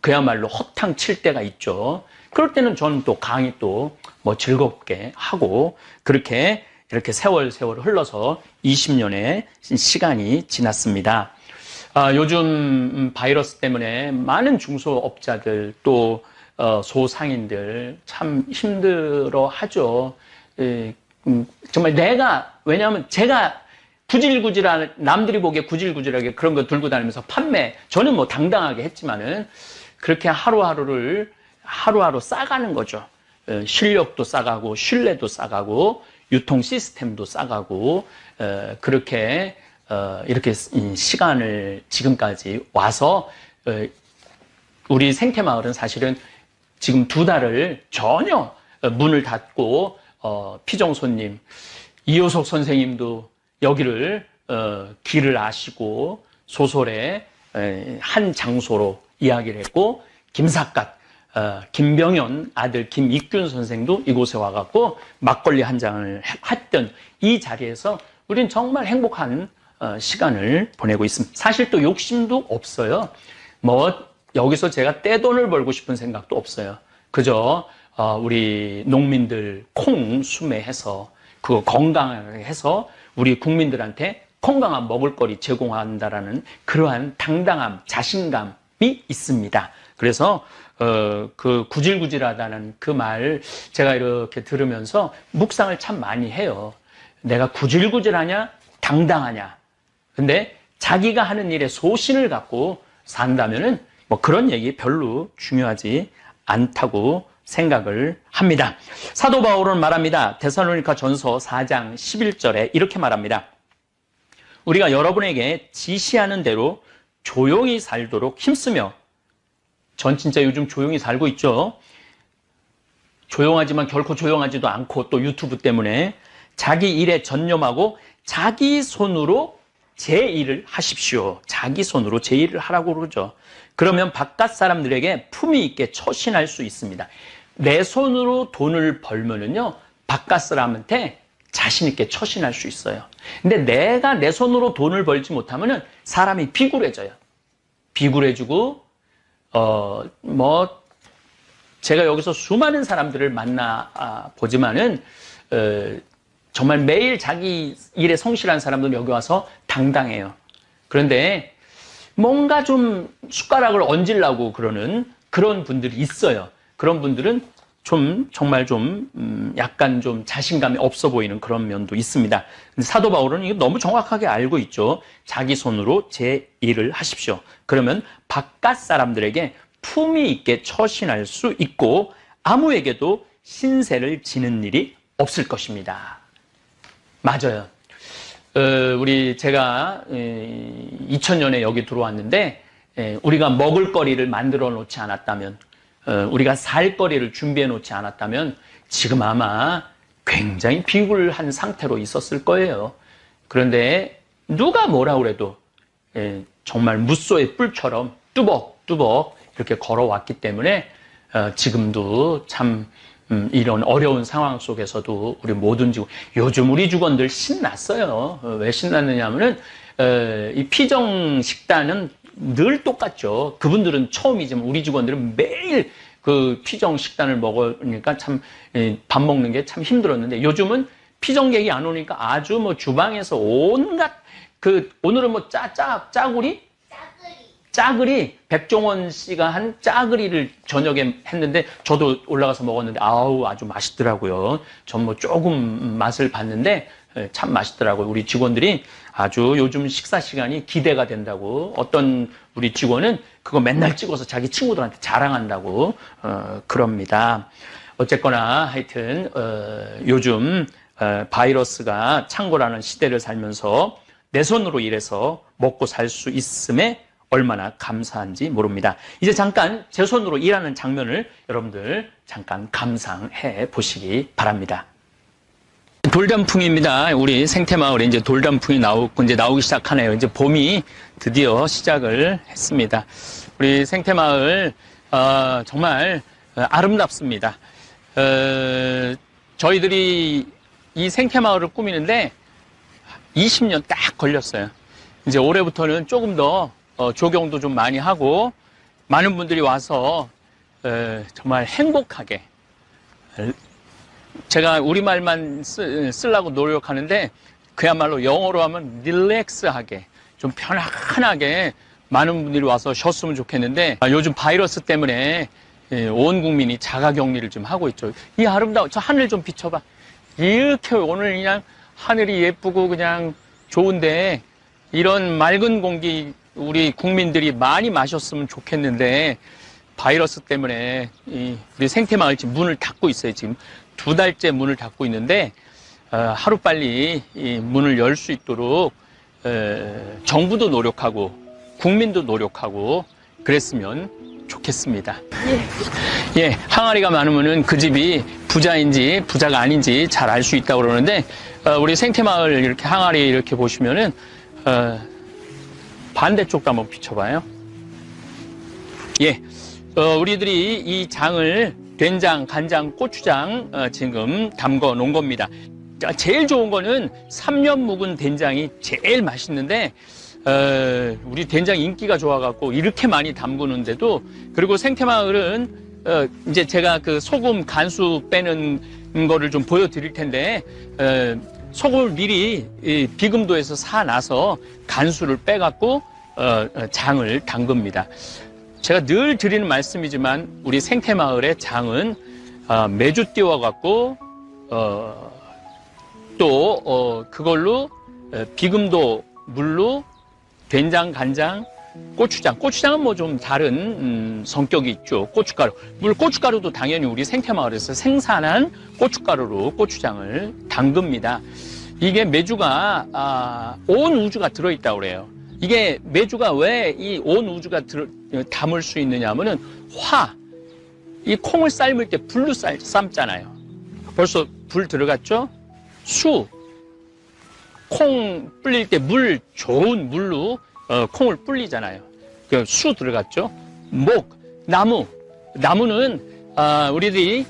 그야말로 허탕 칠 때가 있죠. 그럴 때는 저는 또 강의 또 뭐 즐겁게 하고, 그렇게 이렇게 세월 흘러서 20년의 시간이 지났습니다. 요즘 바이러스 때문에 많은 중소업자들 또 소상인들 참 힘들어 하죠. 정말 왜냐하면 제가 구질구질한, 남들이 보기에 구질구질하게 그런 거 들고 다니면서 저는 뭐 당당하게 했지만은 그렇게 하루하루 싸가는 거죠. 실력도 싸가고, 신뢰도 싸가고, 유통 시스템도 싸가고, 그렇게, 이렇게 시간을 지금까지 와서, 우리 생태마을은 사실은 지금 2달을 전혀 문을 닫고, 피정 손님, 이효석 선생님도 여기를, 길을 아시고, 소설의 한 장소로 이야기를 했고, 김삿갓, 김병현 아들 김익균 선생도 이곳에 와갖고 막걸리 한 잔을 했던 이 자리에서 우리는 정말 행복한 시간을 보내고 있습니다. 사실 또 욕심도 없어요. 뭐 여기서 제가 떼돈을 벌고 싶은 생각도 없어요. 그저 우리 농민들 콩 수매해서 그거 건강하게 해서 우리 국민들한테 건강한 먹을거리 제공한다라는 그러한 당당함, 자신감이 있습니다. 그래서 그 구질구질하다는 그 말 제가 이렇게 들으면서 묵상을 참 많이 해요. 내가 구질구질하냐, 당당하냐. 근데 자기가 하는 일에 소신을 갖고 산다면은 뭐 그런 얘기 별로 중요하지 않다고 생각을 합니다. 사도 바울은 말합니다. 데살로니가 전서 4장 11절에 이렇게 말합니다. 우리가 여러분에게 지시하는 대로 조용히 살도록 힘쓰며, 전 진짜 요즘 조용히 살고 있죠. 조용하지만 결코 조용하지도 않고 또 유튜브 때문에 자기 일에 전념하고 자기 손으로 제 일을 하십시오. 자기 손으로 제 일을 하라고 그러죠. 그러면 바깥 사람들에게 품위 있게 처신할 수 있습니다. 내 손으로 돈을 벌면은요, 바깥 사람한테 자신 있게 처신할 수 있어요. 근데 내가 내 손으로 돈을 벌지 못하면은 사람이 비굴해져요. 비굴해지고 제가 여기서 수많은 사람들을 만나 보지만은, 정말 매일 자기 일에 성실한 사람들은 여기 와서 당당해요. 그런데, 뭔가 좀 숟가락을 얹으려고 그러는 그런 분들이 있어요. 그런 분들은 정말 약간 좀 자신감이 없어 보이는 그런 면도 있습니다. 근데 사도 바울은 이거 너무 정확하게 알고 있죠. 자기 손으로 제 일을 하십시오. 그러면 바깥 사람들에게 품위 있게 처신할 수 있고 아무에게도 신세를 지는 일이 없을 것입니다. 맞아요. 제가 2000년에 여기 들어왔는데 우리가 먹을 거리를 만들어 놓지 않았다면 우리가 살 거리를 준비해 놓지 않았다면 지금 아마 굉장히 비굴한 상태로 있었을 거예요. 그런데 누가 뭐라 그래도 정말 무소의 뿔처럼 뚜벅뚜벅 이렇게 걸어왔기 때문에 지금도 참 이런 어려운 상황 속에서도 우리 모든 직원, 요즘 우리 직원들 신났어요. 왜 신났느냐 하면은 이 피정 식단은 늘 똑같죠. 그분들은 처음이지만 우리 직원들은 매일 그 피정 식단을 먹으니까 참 밥 먹는 게 참 힘들었는데 요즘은 피정객이 안 오니까 아주 뭐 주방에서 온갖 오늘은 뭐 짜글이 백종원 씨가 한 짜글이를 저녁에 했는데 저도 올라가서 먹었는데 아주 맛있더라고요. 전 뭐 조금 맛을 봤는데 참 맛있더라고요. 우리 직원들이 아주 요즘 식사 시간이 기대가 된다고. 어떤 우리 직원은 그거 맨날 찍어서 자기 친구들한테 자랑한다고 그럽니다. 어쨌거나 하여튼 요즘 바이러스가 창궐하는 시대를 살면서 내 손으로 일해서 먹고 살 수 있음에 얼마나 감사한지 모릅니다. 이제 잠깐 제 손으로 일하는 장면을 여러분들 잠깐 감상해 보시기 바랍니다. 돌단풍입니다. 우리 생태마을에 이제 돌단풍이 나오기 시작하네요. 이제 봄이 드디어 시작을 했습니다. 우리 생태마을 정말 아름답습니다. 저희들이 이 생태마을을 꾸미는데 20년 딱 걸렸어요. 이제 올해부터는 조금 더 조경도 좀 많이 하고 많은 분들이 와서 정말 행복하게, 제가 우리말만 쓰려고 노력하는데 그야말로 영어로 하면 릴렉스하게 좀 편안하게 많은 분들이 와서 쉬었으면 좋겠는데 요즘 바이러스 때문에 온 국민이 자가격리를 좀 하고 있죠. 이 아름다운 저 하늘 좀 비춰봐. 이렇게 오늘 그냥 하늘이 예쁘고 그냥 좋은데 이런 맑은 공기 우리 국민들이 많이 마셨으면 좋겠는데 바이러스 때문에 우리 생태마을 지금 문을 닫고 있어요. 지금 2달째 문을 닫고 있는데 하루빨리 이 문을 열 수 있도록 정부도 노력하고 국민도 노력하고 그랬으면 좋겠습니다. 예, 항아리가 많으면은 그 집이 부자인지 부자가 아닌지 잘 알 수 있다고 그러는데 우리 생태마을 이렇게 항아리 이렇게 보시면은 반대쪽도 한번 비춰봐요. 예, 우리들이 이 장을 된장, 간장, 고추장 지금 담궈 놓은 겁니다. 제일 좋은 거는 3년 묵은 된장이 제일 맛있는데 우리 된장 인기가 좋아갖고 이렇게 많이 담그는데도, 그리고 생태마을은 이제 제가 그 소금 간수 빼는 거를 좀 보여드릴 텐데 소금을 미리 비금도에서 사놔서 간수를 빼갖고 장을 담급니다. 제가 늘 드리는 말씀이지만 우리 생태마을의 장은 매주 띄워갖고 또 그걸로 비금도 물로 된장, 간장, 고추장은 뭐 좀 다른 성격이 있죠. 고춧가루. 물론 고춧가루도 당연히 우리 생태마을에서 생산한 고춧가루로 고추장을 담급니다. 이게 메주가 온 우주가 들어있다고 그래요. 이게 메주가 왜 이 온 우주가 담을 수 있느냐 하면은 이 콩을 삶을 때 불로 삶잖아요. 벌써 불 들어갔죠? 콩 불릴 때 좋은 물로 콩을 불리잖아요. 수 들어갔죠? 나무는 우리들이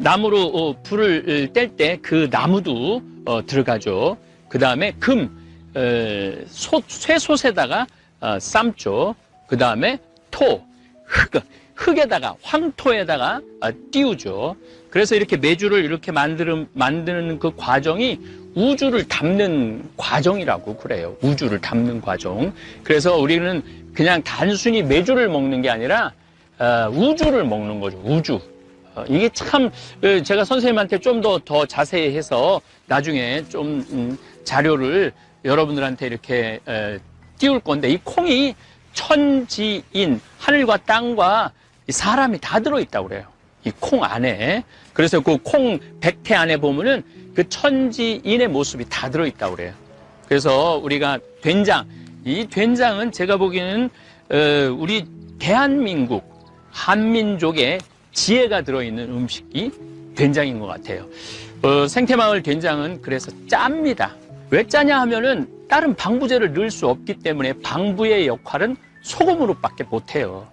나무로 불을 뗄 때 그 나무도 들어가죠. 그 다음에 쇠솥에다가 삶죠. 그 다음에 흙에다가 황토에다가 띄우죠. 그래서 이렇게 메주를 이렇게 만드는 그 과정이 우주를 담는 과정이라고 그래요. 우주를 담는 과정. 그래서 우리는 그냥 단순히 메주를 먹는 게 아니라 우주를 먹는 거죠. 우주. 이게 참 제가 선생님한테 좀 더 자세히 해서 나중에 좀 자료를 여러분들한테 이렇게 띄울 건데, 이 콩이 천지인, 하늘과 땅과 사람이 다 들어있다고 그래요. 이 콩 안에. 그래서 그 콩 백태 안에 보면은 그 천지인의 모습이 다 들어있다고 그래요. 그래서 우리가 된장, 이 된장은 제가 보기에는 우리 대한민국, 한민족의 지혜가 들어있는 음식이 된장인 것 같아요. 생태마을 된장은 그래서 짭니다. 왜 짜냐 하면은 다른 방부제를 넣을 수 없기 때문에 방부의 역할은 소금으로밖에 못해요.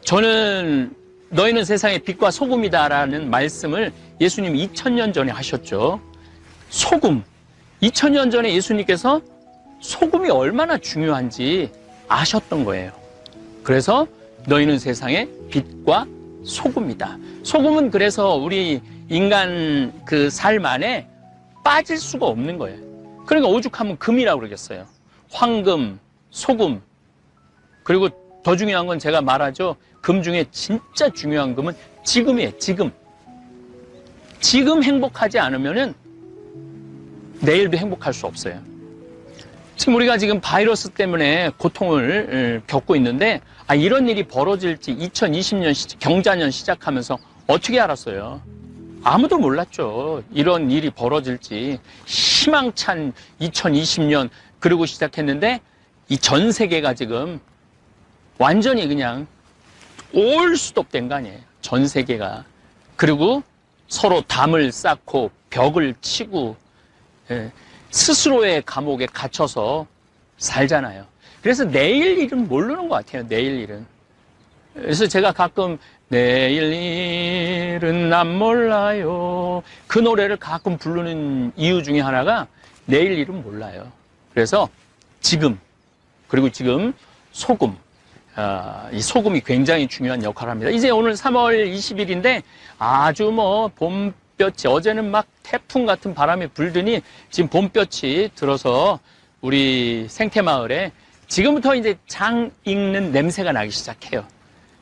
저는 너희는 세상의 빛과 소금이다라는 말씀을 예수님이 2000년 전에 하셨죠. 소금. 2000년 전에 예수님께서 소금이 얼마나 중요한지 아셨던 거예요. 그래서 너희는 세상의 빛과 소금이다. 소금은 그래서 우리 인간 그 삶 안에 빠질 수가 없는 거예요. 그러니까 오죽하면 금이라고 그러겠어요. 황금, 소금. 그리고 더 중요한 건 제가 말하죠. 금 중에 진짜 중요한 금은 지금이에요. 지금. 지금 행복하지 않으면은 내일도 행복할 수 없어요. 지금 우리가 지금 바이러스 때문에 고통을 겪고 있는데, 이런 일이 벌어질지 2020년 경자년 시작하면서 어떻게 알았어요? 아무도 몰랐죠. 이런 일이 벌어질지. 희망찬 2020년 그러고 시작했는데 이 전 세계가 지금 완전히 그냥 올 수톱된 거 아니에요. 전 세계가. 그리고 서로 담을 쌓고 벽을 치고 스스로의 감옥에 갇혀서 살잖아요. 그래서 내일 일은 모르는 것 같아요. 내일 일은. 그래서 제가 가끔 내일 일은 난 몰라요. 그 노래를 가끔 부르는 이유 중에 하나가 내일 일은 몰라요. 그래서 지금, 그리고 지금 소금. 이 소금이 굉장히 중요한 역할을 합니다. 이제 오늘 3월 20일인데 아주 봄볕이, 어제는 막 태풍 같은 바람이 불더니 지금 봄볕이 들어서 우리 생태마을에 지금부터 이제 장 익는 냄새가 나기 시작해요.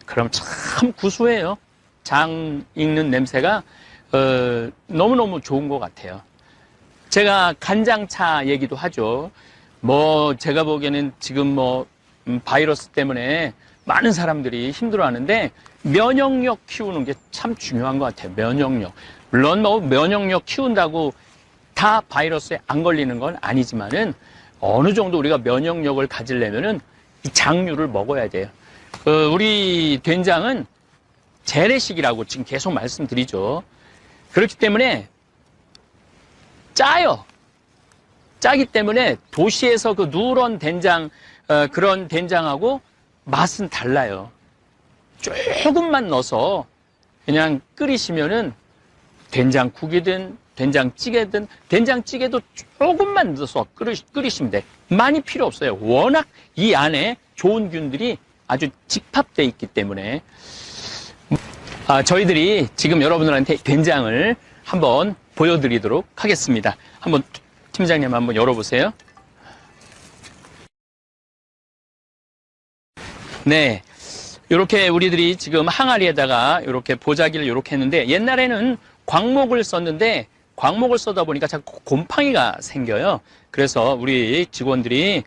그럼 참 구수해요. 장 익는 냄새가 너무너무 좋은 것 같아요. 제가 간장차 얘기도 하죠. 제가 보기에는 지금 바이러스 때문에 많은 사람들이 힘들어하는데 면역력 키우는 게 참 중요한 것 같아요. 면역력. 물론 면역력 키운다고 다 바이러스에 안 걸리는 건 아니지만은 어느 정도 우리가 면역력을 가지려면은 이 장류를 먹어야 돼요. 우리 된장은 재래식이라고 지금 계속 말씀드리죠. 그렇기 때문에 짜요. 짜기 때문에 도시에서 그 누런 된장, 그런 된장하고 맛은 달라요. 조금만 넣어서 그냥 끓이시면은 된장국이든 된장찌개든, 된장찌개도 조금만 넣어서 끓이시면 돼. 많이 필요 없어요. 워낙 이 안에 좋은 균들이 아주 집합되어 있기 때문에. 저희들이 지금 여러분들한테 된장을 한번 보여드리도록 하겠습니다. 한번 팀장님 한번 열어보세요. 네, 이렇게 우리들이 지금 항아리에다가 이렇게 보자기를 이렇게 했는데, 옛날에는 광목을 썼는데 광목을 써다 보니까 자꾸 곰팡이가 생겨요. 그래서 우리 직원들이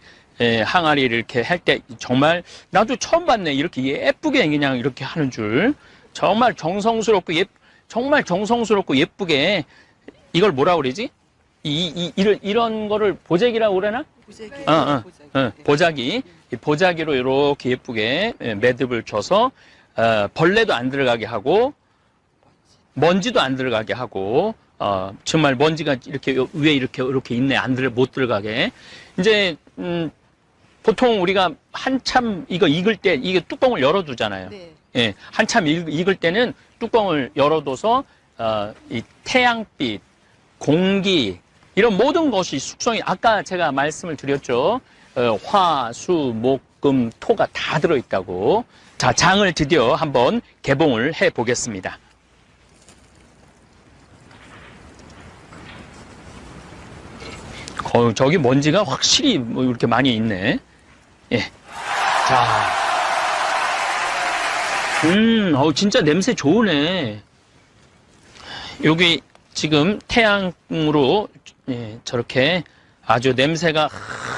항아리를 이렇게 할 때 정말 나도 처음 봤네. 이렇게 예쁘게 그냥 이렇게 하는 줄. 정말 정성스럽고 정말 정성스럽고 예쁘게. 이걸 뭐라고 그러지? 이런 거를 보자기라고 그러나? 보자기. 보자기. 이 보자기로 이렇게 예쁘게 매듭을 쳐서 벌레도 안 들어가게 하고 먼지도 안 들어가게 하고 정말 먼지가 이렇게 위에 이렇게 있네. 못 들어가게. 이제 보통 우리가 한참 이거 익을 때 이게 뚜껑을 열어두잖아요. 네. 예, 한참 익을 때는 뚜껑을 열어둬서 이 태양빛, 공기 이런 모든 것이 숙성이, 아까 제가 말씀을 드렸죠. 화, 수, 목, 금, 토가 다 들어있다고. 자, 장을 드디어 한번 개봉을 해 보겠습니다. 저기 먼지가 확실히 뭐 이렇게 많이 있네. 예. 자. 진짜 냄새 좋으네. 여기 지금 태양으로, 예, 저렇게 아주 냄새가,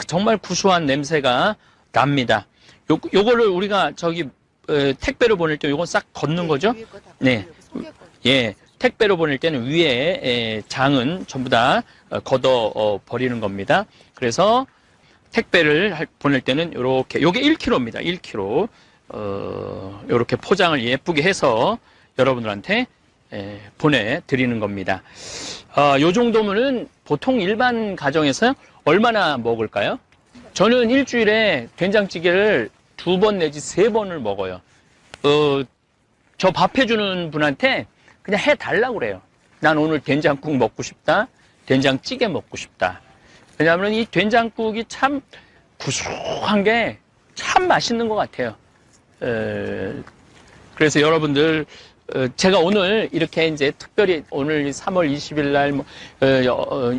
정말 구수한 냄새가 납니다. 요거를 우리가 저기, 택배로 보낼 때 요건 싹 걷는 거죠? 네. 예. 택배로 보낼 때는 위에 장은 전부 다 걷어 버리는 겁니다. 그래서 택배를 보낼 때는 요렇게, 요게 1kg입니다. 1kg. 요렇게 포장을 예쁘게 해서 여러분들한테 보내드리는 겁니다. 요 정도면은 보통 일반 가정에서 얼마나 먹을까요? 저는 일주일에 된장찌개를 2번 내지 3번을 먹어요. 저 밥 해주는 분한테 그냥 해달라고 그래요. 난 오늘 된장국 먹고 싶다. 된장찌개 먹고 싶다. 왜냐하면 이 된장국이 참 구수한 게 참 맛있는 것 같아요. 그래서 여러분들, 제가 오늘 이렇게 이제 특별히 오늘 3월 20일 날,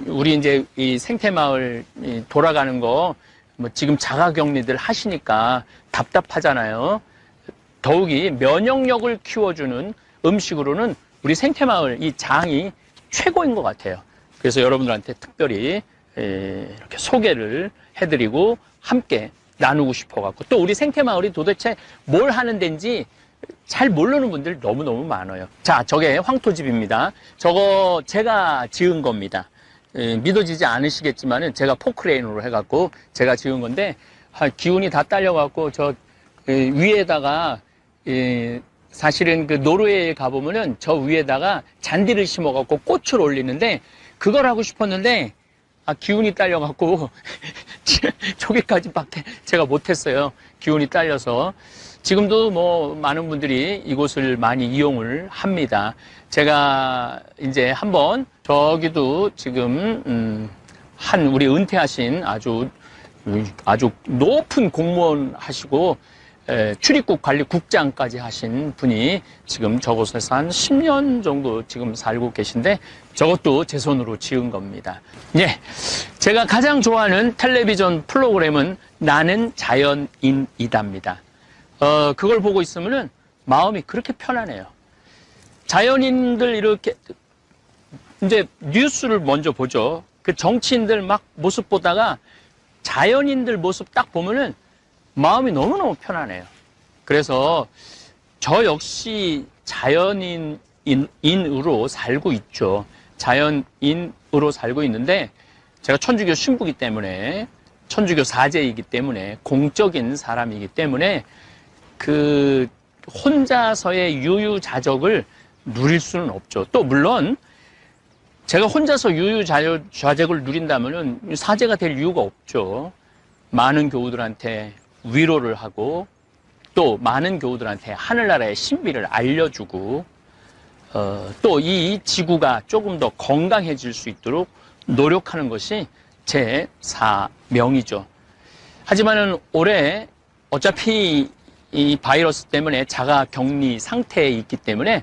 우리 이제 이 생태마을 돌아가는 거, 지금 자가격리들 하시니까 답답하잖아요. 더욱이 면역력을 키워주는 음식으로는 우리 생태마을 이 장이 최고인 것 같아요. 그래서 여러분들한테 특별히 이렇게 소개를 해드리고 함께 나누고 싶어갖고, 또 우리 생태마을이 도대체 뭘 하는 데인지 잘 모르는 분들 너무너무 많아요. 자, 저게 황토집입니다. 저거 제가 지은 겁니다. 믿어지지 않으시겠지만은 제가 포크레인으로 해갖고 제가 지은 건데, 기운이 다 딸려갖고 저 위에다가, 사실은 그 노르웨이에 가보면은 저 위에다가 잔디를 심어갖고 꽃을 올리는데, 그걸 하고 싶었는데, 기운이 딸려갖고, 저기까지밖에 제가 못했어요. 기운이 딸려서. 지금도 뭐, 많은 분들이 이곳을 많이 이용을 합니다. 제가 이제 한번, 저기도 지금, 우리 은퇴하신 아주 높은 공무원 하시고, 출입국 관리 국장까지 하신 분이 지금 저곳에서 한 10년 정도 지금 살고 계신데, 저것도 제 손으로 지은 겁니다. 예. 제가 가장 좋아하는 텔레비전 프로그램은 나는 자연인이다입니다. 그걸 보고 있으면은 마음이 그렇게 편안해요. 자연인들 이렇게, 이제 뉴스를 먼저 보죠. 그 정치인들 막 모습 보다가 자연인들 모습 딱 보면은 마음이 너무너무 편안해요. 그래서 저 역시 자연인으로 살고 있죠. 자연인으로 살고 있는데, 제가 천주교 신부이기 때문에, 천주교 사제이기 때문에, 공적인 사람이기 때문에 그 혼자서의 유유자적을 누릴 수는 없죠. 또 물론 제가 혼자서 유유자적을 누린다면은 사제가 될 이유가 없죠. 많은 교우들한테 위로를 하고, 또 많은 교우들한테 하늘나라의 신비를 알려주고, 또 이 지구가 조금 더 건강해질 수 있도록 노력하는 것이 제 사명이죠. 하지만은 올해 어차피 이 바이러스 때문에 자가 격리 상태에 있기 때문에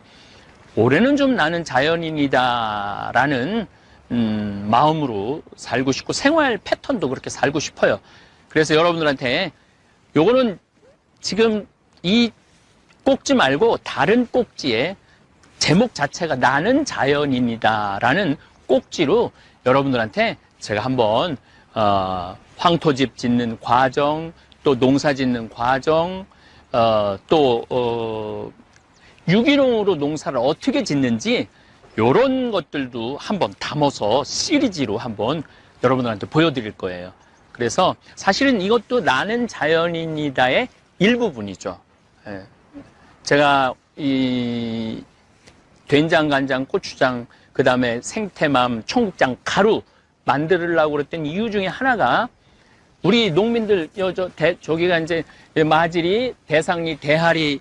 올해는 좀 나는 자연인이다라는 마음으로 살고 싶고, 생활 패턴도 그렇게 살고 싶어요. 그래서 여러분들한테 요거는 지금 이 꼭지 말고 다른 꼭지에 제목 자체가 나는 자연인이다라는 꼭지로 여러분들한테 제가 한번 황토집 짓는 과정, 또 농사 짓는 과정, 또 유기농으로 농사를 어떻게 짓는지 요런 것들도 한번 담아서 시리즈로 한번 여러분들한테 보여드릴 거예요. 그래서 사실은 이것도 나는 자연인이다의 일부분이죠. 제가 이 된장, 간장, 고추장, 그 다음에 생태맘, 청국장, 가루 만들려고 그랬던 이유 중에 하나가, 우리 농민들, 저기가 이제 마질이, 대상리, 대하리,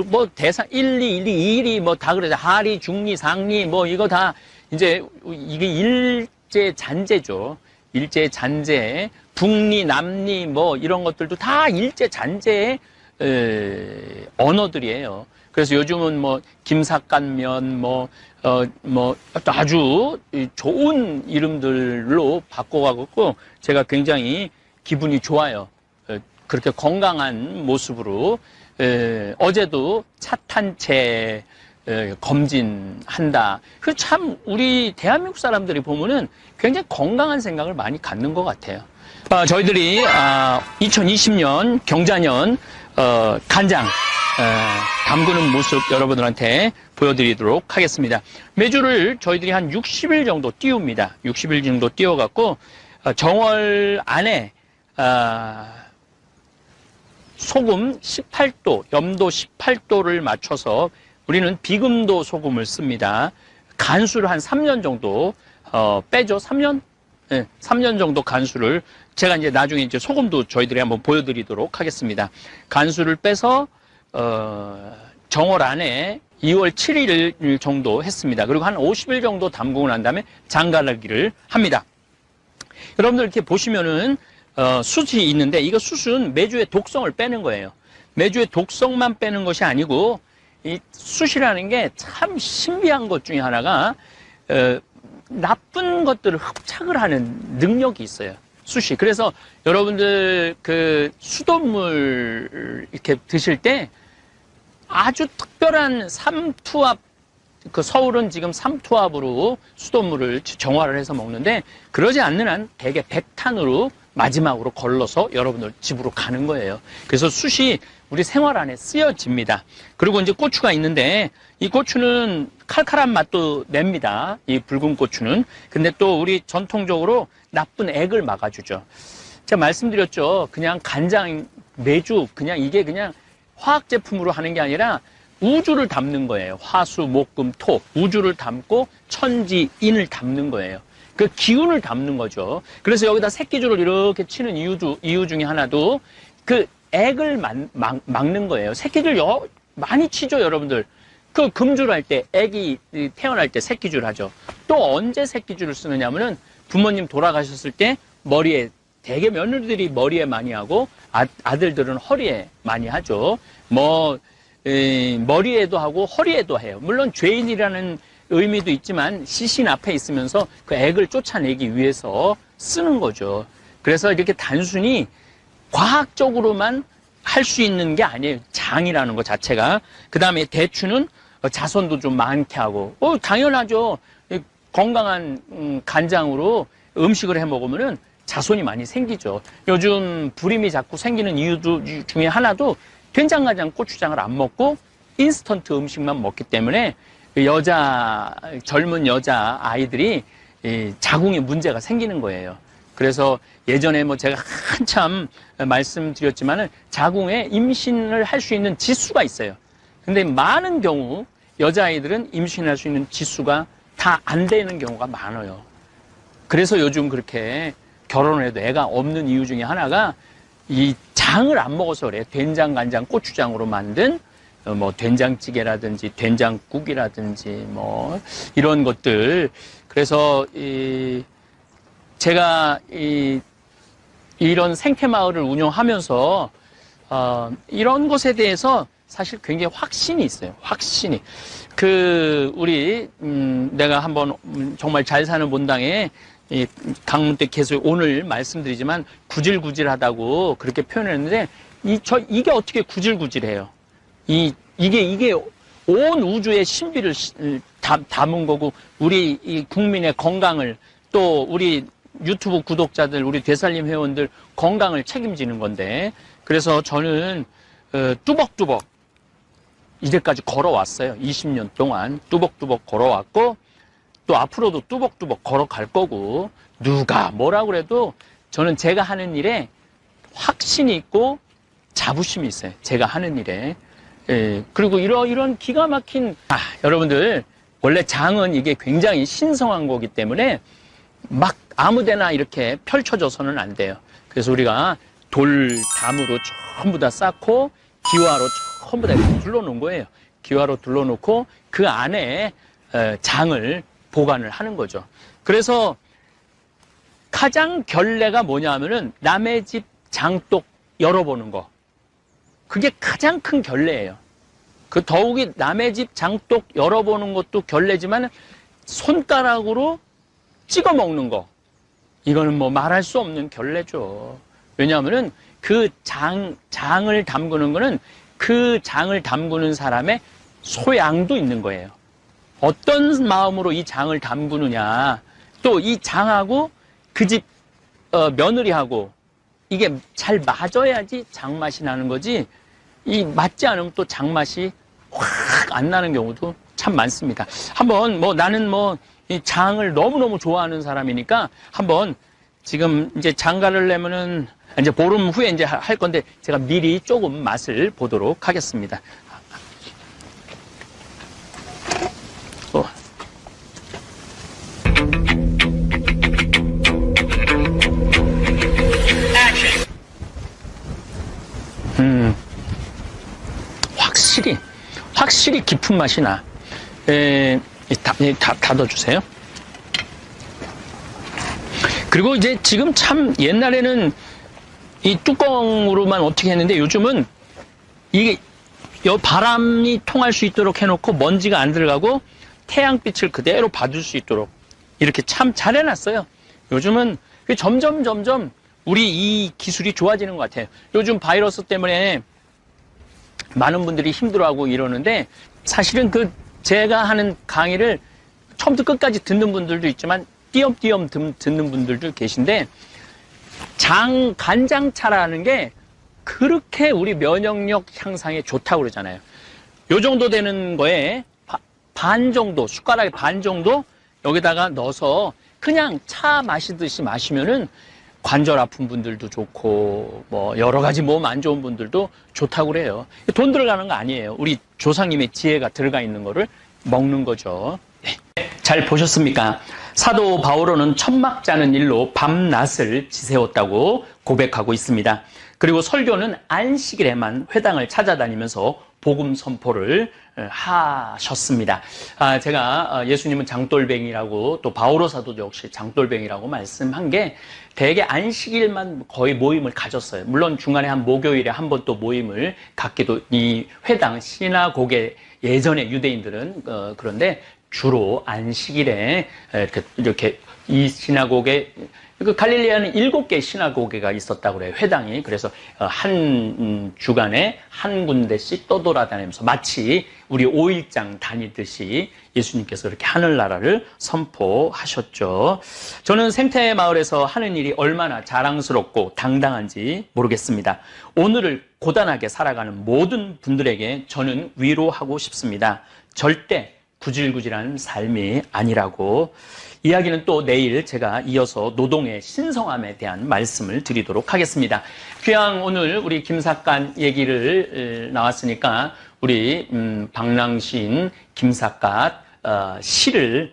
뭐 대상 1, 2, 1, 2, 2리 뭐 다 그러죠. 하리, 중리, 상리 뭐 이거 다 이제 이게 일제 잔재죠. 일제 잔재, 북리, 남리 뭐 이런 것들도 다 일제 잔재의 언어들이에요. 그래서 요즘은 뭐 김삿간면 또 아주 좋은 이름들로 바꿔가고 제가 굉장히 기분이 좋아요. 그렇게 건강한 모습으로 어제도 차 탄 채 검진한다. 그 참 우리 대한민국 사람들이 보면은 굉장히 건강한 생각을 많이 갖는 것 같아요. 저희들이 2020년 경자년 간장 담그는 모습 여러분들한테 보여드리도록 하겠습니다. 메주를 저희들이 한 60일 정도 띄웁니다. 60일 정도 띄워갖고 정월 안에 소금 18도, 염도 18도를 맞춰서 우리는 비금도 소금을 씁니다. 간수를 한 3년 정도 빼죠. 3년? 네, 3년 정도 간수를 제가 이제 나중에 이제 소금도 저희들이 한번 보여드리도록 하겠습니다. 간수를 빼서 정월 안에 2월 7일 정도 했습니다. 그리고 한 50일 정도 담그고 난 다음에 장가르기를 합니다. 여러분들 이렇게 보시면은 숯이 있는데 이거 숯은 메주의 독성을 빼는 거예요. 메주의 독성만 빼는 것이 아니고 이 숯이라는 게 참 신비한 것 중에 하나가 나쁜 것들을 흡착을 하는 능력이 있어요. 숯이. 그래서 여러분들 그 수돗물 이렇게 드실 때 아주 특별한 삼투압, 그 서울은 지금 삼투압으로 수돗물을 정화를 해서 먹는데 그러지 않는 한 대개 백탄으로 마지막으로 걸러서 여러분들 집으로 가는 거예요. 그래서 숯이 우리 생활 안에 쓰여집니다. 그리고 이제 고추가 있는데 이 고추는 칼칼한 맛도 냅니다. 이 붉은 고추는. 근데 또 우리 전통적으로 나쁜 액을 막아주죠. 제가 말씀드렸죠. 그냥 간장, 메주, 그냥 이게 그냥 화학 제품으로 하는 게 아니라 우주를 담는 거예요. 화수, 목금, 토. 우주를 담고 천지, 인을 담는 거예요. 그 기운을 담는 거죠. 그래서 여기다 새끼줄을 이렇게 치는 이유 중에 하나도 그 액을 막는 거예요. 새끼줄 많이 치죠, 여러분들. 그 금줄 할 때, 애기 태어날 때 새끼줄 하죠. 또 언제 새끼줄을 쓰느냐면은 부모님 돌아가셨을 때 머리에, 대개 며느리들이 머리에 많이 하고 아들들은 허리에 많이 하죠. 머리에도 하고 허리에도 해요. 물론 죄인이라는 의미도 있지만 시신 앞에 있으면서 그 액을 쫓아내기 위해서 쓰는 거죠. 그래서 이렇게 단순히 과학적으로만 할 수 있는 게 아니에요. 장이라는 것 자체가. 그 다음에 대추는 자손도 좀 많게 하고, 당연하죠. 건강한 간장으로 음식을 해 먹으면은 자손이 많이 생기죠. 요즘 불임이 자꾸 생기는 이유 중에 하나도 된장간장 고추장을 안 먹고 인스턴트 음식만 먹기 때문에 젊은 여자 아이들이 자궁에 문제가 생기는 거예요. 그래서 예전에 제가 한참 말씀드렸지만은 자궁에 임신을 할 수 있는 지수가 있어요. 근데 많은 경우 여자아이들은 임신할 수 있는 지수가 다 안 되는 경우가 많아요. 그래서 요즘 그렇게 결혼을 해도 애가 없는 이유 중에 하나가 이 장을 안 먹어서 그래요. 된장, 간장, 고추장으로 만든 된장찌개라든지 된장국이라든지 이런 것들. 그래서 제가 이런 생태마을을 운영하면서 이런 것에 대해서 사실 굉장히 확신이 있어요. 확신이. 내가 한번 정말 잘 사는 본당에 강문 때 계속 오늘 말씀드리지만 구질구질하다고 그렇게 표현했는데 이게 어떻게 구질구질해요? 이게 온 우주의 신비를 담은 거고 우리 이 국민의 건강을 또 우리 유튜브 구독자들, 우리 되살림 회원들 건강을 책임지는 건데 그래서 저는 뚜벅뚜벅 이제까지 걸어왔어요. 20년 동안 뚜벅뚜벅 걸어왔고 또 앞으로도 뚜벅뚜벅 걸어갈 거고 누가 뭐라고 그래도 저는 제가 하는 일에 확신이 있고 자부심이 있어요. 제가 하는 일에. 그리고 이런 기가 막힌 여러분들 원래 장은 이게 굉장히 신성한 거기 때문에 막 아무데나 이렇게 펼쳐져서는 안 돼요. 그래서 우리가 돌담으로 전부 다 쌓고 기와로 전부 다 둘러놓은 거예요. 기와로 둘러놓고 그 안에 장을 보관을 하는 거죠. 그래서 가장 결례가 뭐냐 하면은 남의 집 장독 열어보는 거. 그게 가장 큰 결례예요. 그 더욱이 남의 집 장독 열어보는 것도 결례지만 손가락으로 찍어 먹는 거, 이거는 뭐 말할 수 없는 결례죠. 왜냐하면은 그 장을 담그는 거는 그 장을 담그는 사람의 소양도 있는 거예요. 어떤 마음으로 이 장을 담그느냐, 또 이 장하고 그 집 며느리하고 이게 잘 맞아야지 장맛이 나는 거지, 이 맞지 않으면 또 장맛이 확 안 나는 경우도 참 많습니다. 한번 뭐 나는 뭐 이 장을 너무너무 좋아하는 사람이니까 한번 지금 이제 장가를 내면은 이제 보름 후에 이제 할 건데 제가 미리 조금 맛을 보도록 하겠습니다. 확실히 깊은 맛이 나. 닫아주세요. 그리고 이제 지금 참 옛날에는 이 뚜껑으로만 어떻게 했는데 요즘은 이게 바람이 통할 수 있도록 해놓고 먼지가 안 들어가고 태양빛을 그대로 받을 수 있도록 이렇게 참 잘 해놨어요. 요즘은 점점 우리 이 기술이 좋아지는 것 같아요. 요즘 바이러스 때문에 많은 분들이 힘들어하고 이러는데 사실은 제가 하는 강의를 처음부터 끝까지 듣는 분들도 있지만 띄엄띄엄 듣는 분들도 계신데 간장차라는 게 그렇게 우리 면역력 향상에 좋다고 그러잖아요. 요 정도 되는 거에 반 정도, 숟가락의 반 정도 여기다가 넣어서 그냥 차 마시듯이 마시면은 관절 아픈 분들도 좋고 뭐 여러 가지 몸 안 좋은 분들도 좋다고 그래요. 돈 들어가는 거 아니에요. 우리 조상님의 지혜가 들어가 있는 거를 먹는 거죠. 네. 잘 보셨습니까? 사도 바오로는 천막 짜는 일로 밤낮을 지새웠다고 고백하고 있습니다. 그리고 설교는 안식일에만 회당을 찾아다니면서 복음 선포를 하셨습니다. 제가 예수님은 장돌뱅이라고 또 바오로 사도도 역시 장돌뱅이라고 말씀한 게 대개 안식일만 거의 모임을 가졌어요. 물론 중간에 한 목요일에 한 번 또 모임을 갖기도 이 회당 시나고게 예전에 유대인들은 그런데 주로 안식일에 이렇게 이 시나고게 갈릴리아는 7개 시나고게가 있었다고 그래요. 회당이. 그래서 한 주간에 한 군데씩 떠돌아다니면서 마치 우리 5일장 다니듯이 예수님께서 그렇게 하늘나라를 선포하셨죠. 저는 생태마을에서 하는 일이 얼마나 자랑스럽고 당당한지 모르겠습니다. 오늘을 고단하게 살아가는 모든 분들에게 저는 위로하고 싶습니다. 절대 구질구질한 삶이 아니라고. 이야기는 또 내일 제가 이어서 노동의 신성함에 대한 말씀을 드리도록 하겠습니다. 귀양 오늘 우리 김삿갓 얘기를 나왔으니까 우리 방랑시인 김삿갓 시를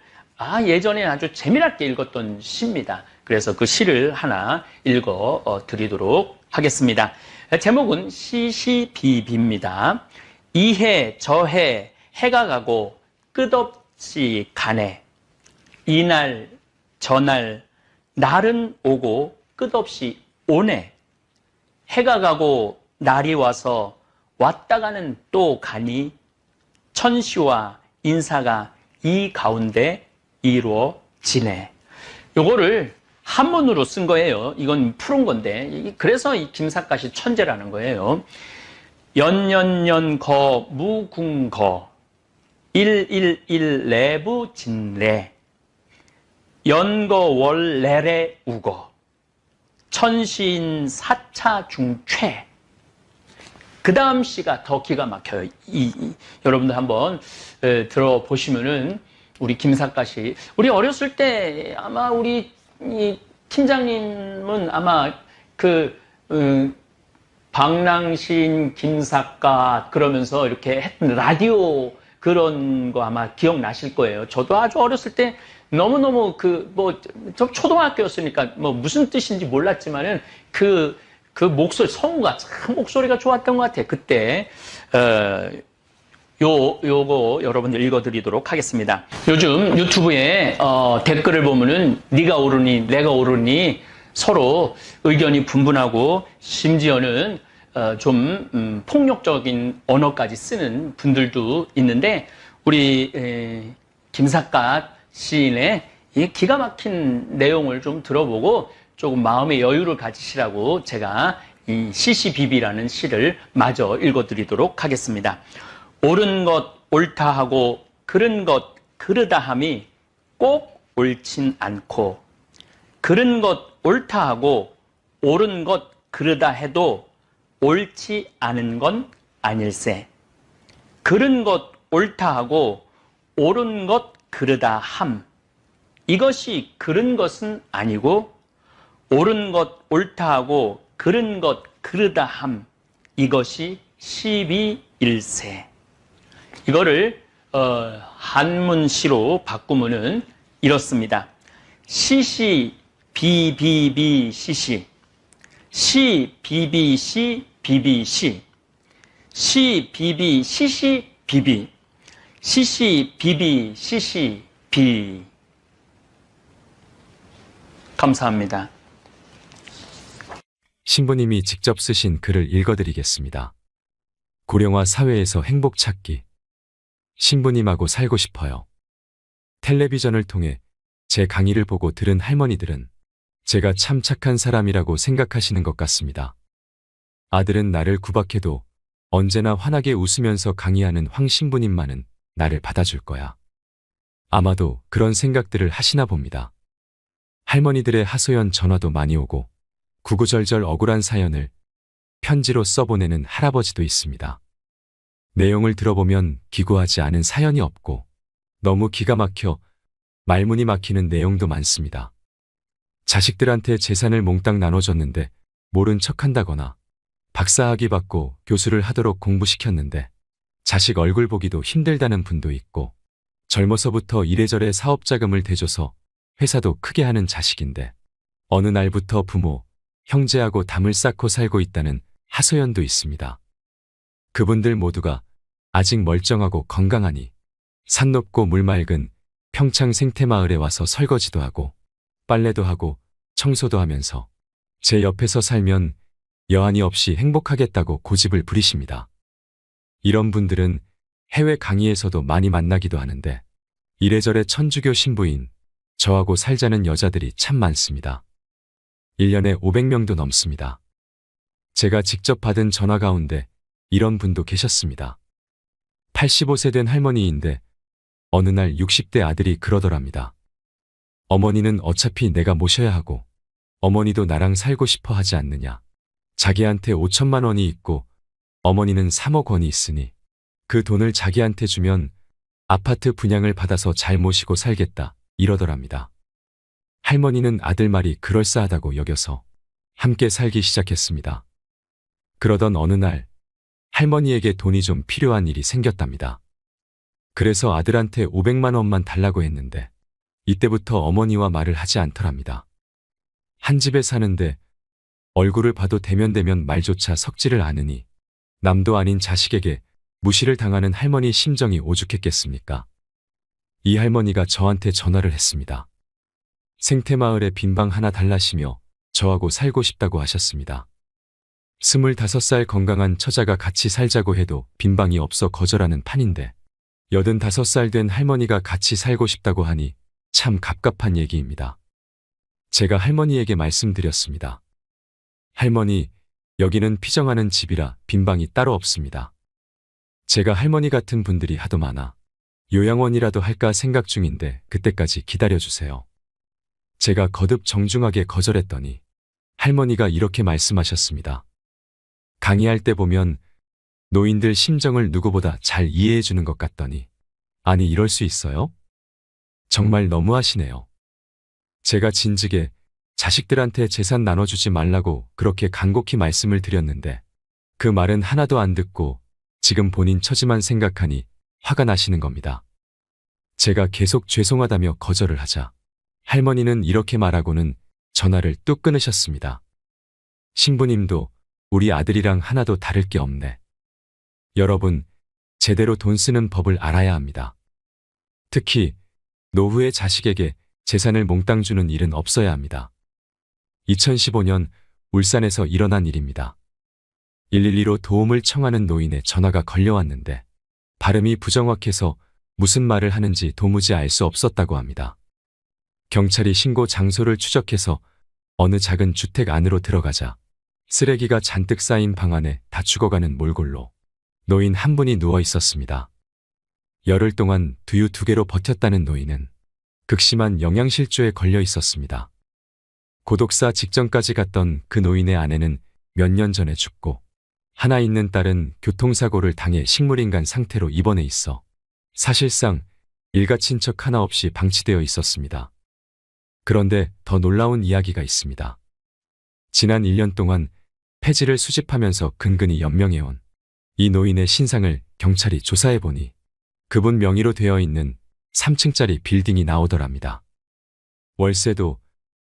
예전에 아주 재미나게 읽었던 시입니다. 그래서 그 시를 하나 읽어 드리도록 하겠습니다. 제목은 시시비비입니다. 이해 저해 해가 가고 끝없이 가네. 이날 저날 날은 오고 끝없이 오네. 해가 가고 날이 와서 왔다가는 또 가니 천시와 인사가 이 가운데 이루어지네. 요거를 한문으로 쓴 거예요. 이건 푸른 건데 그래서 이 김삿갓이 천재라는 거예요. 연년년 무궁거 111 내부 진래 연거월래래 우거 천신 사차 중최. 그 다음 시가 더 기가 막혀요. 여러분들 한번 들어보시면은 우리 김삿갓이 우리 어렸을 때 아마 우리 팀장님은 아마 방랑신 김삿갓 그러면서 이렇게 했던 라디오 그런 거 아마 기억나실 거예요. 저도 아주 어렸을 때 너무너무 저 초등학교였으니까 무슨 뜻인지 몰랐지만은 그 목소리, 성우가 참 목소리가 좋았던 것 같아요. 그때, 요거 여러분들 읽어드리도록 하겠습니다. 요즘 유튜브에, 댓글을 보면은 네가 옳으니, 내가 옳으니 서로 의견이 분분하고 심지어는, 좀 폭력적인 언어까지 쓰는 분들도 있는데 우리 김삿갓 시인의 이 기가 막힌 내용을 좀 들어보고 조금 마음의 여유를 가지시라고 제가 이 시시비비라는 시를 마저 읽어드리도록 하겠습니다. 옳은 것 옳다 하고 그른 것 그르다 함이 꼭 옳진 않고 그른 것 옳다 하고 옳은 것 그르다 해도 옳지 않은 건 아닐세. 그른 것 옳다 하고 옳은 것 그르다 함. 이것이 그른 것은 아니고 옳은 것 옳다 하고 그른 것 그르다 함. 이것이 시비일세. 이거를 한문시로 바꾸면은 이렇습니다. 시시 비비비 시시 시 비비 시 비비 시 시 비비 시시 비비 시시 비비 시시 비. 감사합니다. 신부님이 직접 쓰신 글을 읽어드리겠습니다. 고령화 사회에서 행복 찾기. 신부님하고 살고 싶어요. 텔레비전을 통해 제 강의를 보고 들은 할머니들은 제가 참 착한 사람이라고 생각하시는 것 같습니다. 아들은 나를 구박해도 언제나 환하게 웃으면서 강의하는 황 신부님만은 나를 받아줄 거야. 아마도 그런 생각들을 하시나 봅니다. 할머니들의 하소연 전화도 많이 오고 구구절절 억울한 사연을 편지로 써보내는 할아버지도 있습니다. 내용을 들어보면 기구하지 않은 사연이 없고 너무 기가 막혀 말문이 막히는 내용도 많습니다. 자식들한테 재산을 몽땅 나눠줬는데 모른 척한다거나 박사학위 받고 교수를 하도록 공부시켰는데 자식 얼굴 보기도 힘들다는 분도 있고 젊어서부터 이래저래 사업자금을 대줘서 회사도 크게 하는 자식인데 어느 날부터 부모, 형제하고 담을 쌓고 살고 있다는 하소연도 있습니다. 그분들 모두가 아직 멀쩡하고 건강하니 산 높고 물 맑은 평창 생태마을에 와서 설거지도 하고 빨래도 하고 청소도 하면서 제 옆에서 살면 여한이 없이 행복하겠다고 고집을 부리십니다. 이런 분들은 해외 강의에서도 많이 만나기도 하는데 이래저래 천주교 신부인 저하고 살자는 여자들이 참 많습니다. 1년에 500명도 넘습니다. 제가 직접 받은 전화 가운데 이런 분도 계셨습니다. 85세 된 할머니인데 어느 날 60대 아들이 그러더랍니다. 어머니는 어차피 내가 모셔야 하고 어머니도 나랑 살고 싶어 하지 않느냐. 자기한테 5천만 원이 있고 어머니는 3억 원이 있으니 그 돈을 자기한테 주면 아파트 분양을 받아서 잘 모시고 살겠다 이러더랍니다. 할머니는 아들 말이 그럴싸하다고 여겨서 함께 살기 시작했습니다. 그러던 어느 날 할머니에게 돈이 좀 필요한 일이 생겼답니다. 그래서 아들한테 500만 원만 달라고 했는데 이때부터 어머니와 말을 하지 않더랍니다. 한 집에 사는데 얼굴을 봐도 대면대면 말조차 섞지를 않으니 남도 아닌 자식에게 무시를 당하는 할머니 심정이 오죽했겠습니까? 이 할머니가 저한테 전화를 했습니다. 생태마을에 빈방 하나 달라시며 저하고 살고 싶다고 하셨습니다. 25살 건강한 처자가 같이 살자고 해도 빈방이 없어 거절하는 판인데 85살 된 할머니가 같이 살고 싶다고 하니 참 갑갑한 얘기입니다. 제가 할머니에게 말씀드렸습니다. 할머니, 여기는 피정하는 집이라 빈방이 따로 없습니다. 제가 할머니 같은 분들이 하도 많아 요양원이라도 할까 생각 중인데 그때까지 기다려주세요. 제가 거듭 정중하게 거절했더니 할머니가 이렇게 말씀하셨습니다. 강의할 때 보면 노인들 심정을 누구보다 잘 이해해 주는 것 같더니 아니 이럴 수 있어요? 정말 너무하시네요. 제가 진즉에 자식들한테 재산 나눠주지 말라고 그렇게 간곡히 말씀을 드렸는데 그 말은 하나도 안 듣고 지금 본인 처지만 생각하니 화가 나시는 겁니다. 제가 계속 죄송하다며 거절을 하자 할머니는 이렇게 말하고는 전화를 뚝 끊으셨습니다. 신부님도 우리 아들이랑 하나도 다를 게 없네. 여러분, 제대로 돈 쓰는 법을 알아야 합니다. 특히 노후의 자식에게 재산을 몽땅 주는 일은 없어야 합니다. 2015년 울산에서 일어난 일입니다. 112로 도움을 청하는 노인의 전화가 걸려왔는데 발음이 부정확해서 무슨 말을 하는지 도무지 알 수 없었다고 합니다. 경찰이 신고 장소를 추적해서 어느 작은 주택 안으로 들어가자 쓰레기가 잔뜩 쌓인 방 안에 다 죽어가는 몰골로 노인 한 분이 누워 있었습니다. 열흘 동안 두유 2개로 버텼다는 노인은 극심한 영양실조에 걸려 있었습니다. 고독사 직전까지 갔던 그 노인의 아내는 몇 년 전에 죽고 하나 있는 딸은 교통사고를 당해 식물인간 상태로 입원해 있어 사실상 일가 친척 하나 없이 방치되어 있었습니다. 그런데 더 놀라운 이야기가 있습니다. 지난 1년 동안 폐지를 수집하면서 근근히 연명해온 이 노인의 신상을 경찰이 조사해보니 그분 명의로 되어 있는 3층짜리 빌딩이 나오더랍니다. 월세도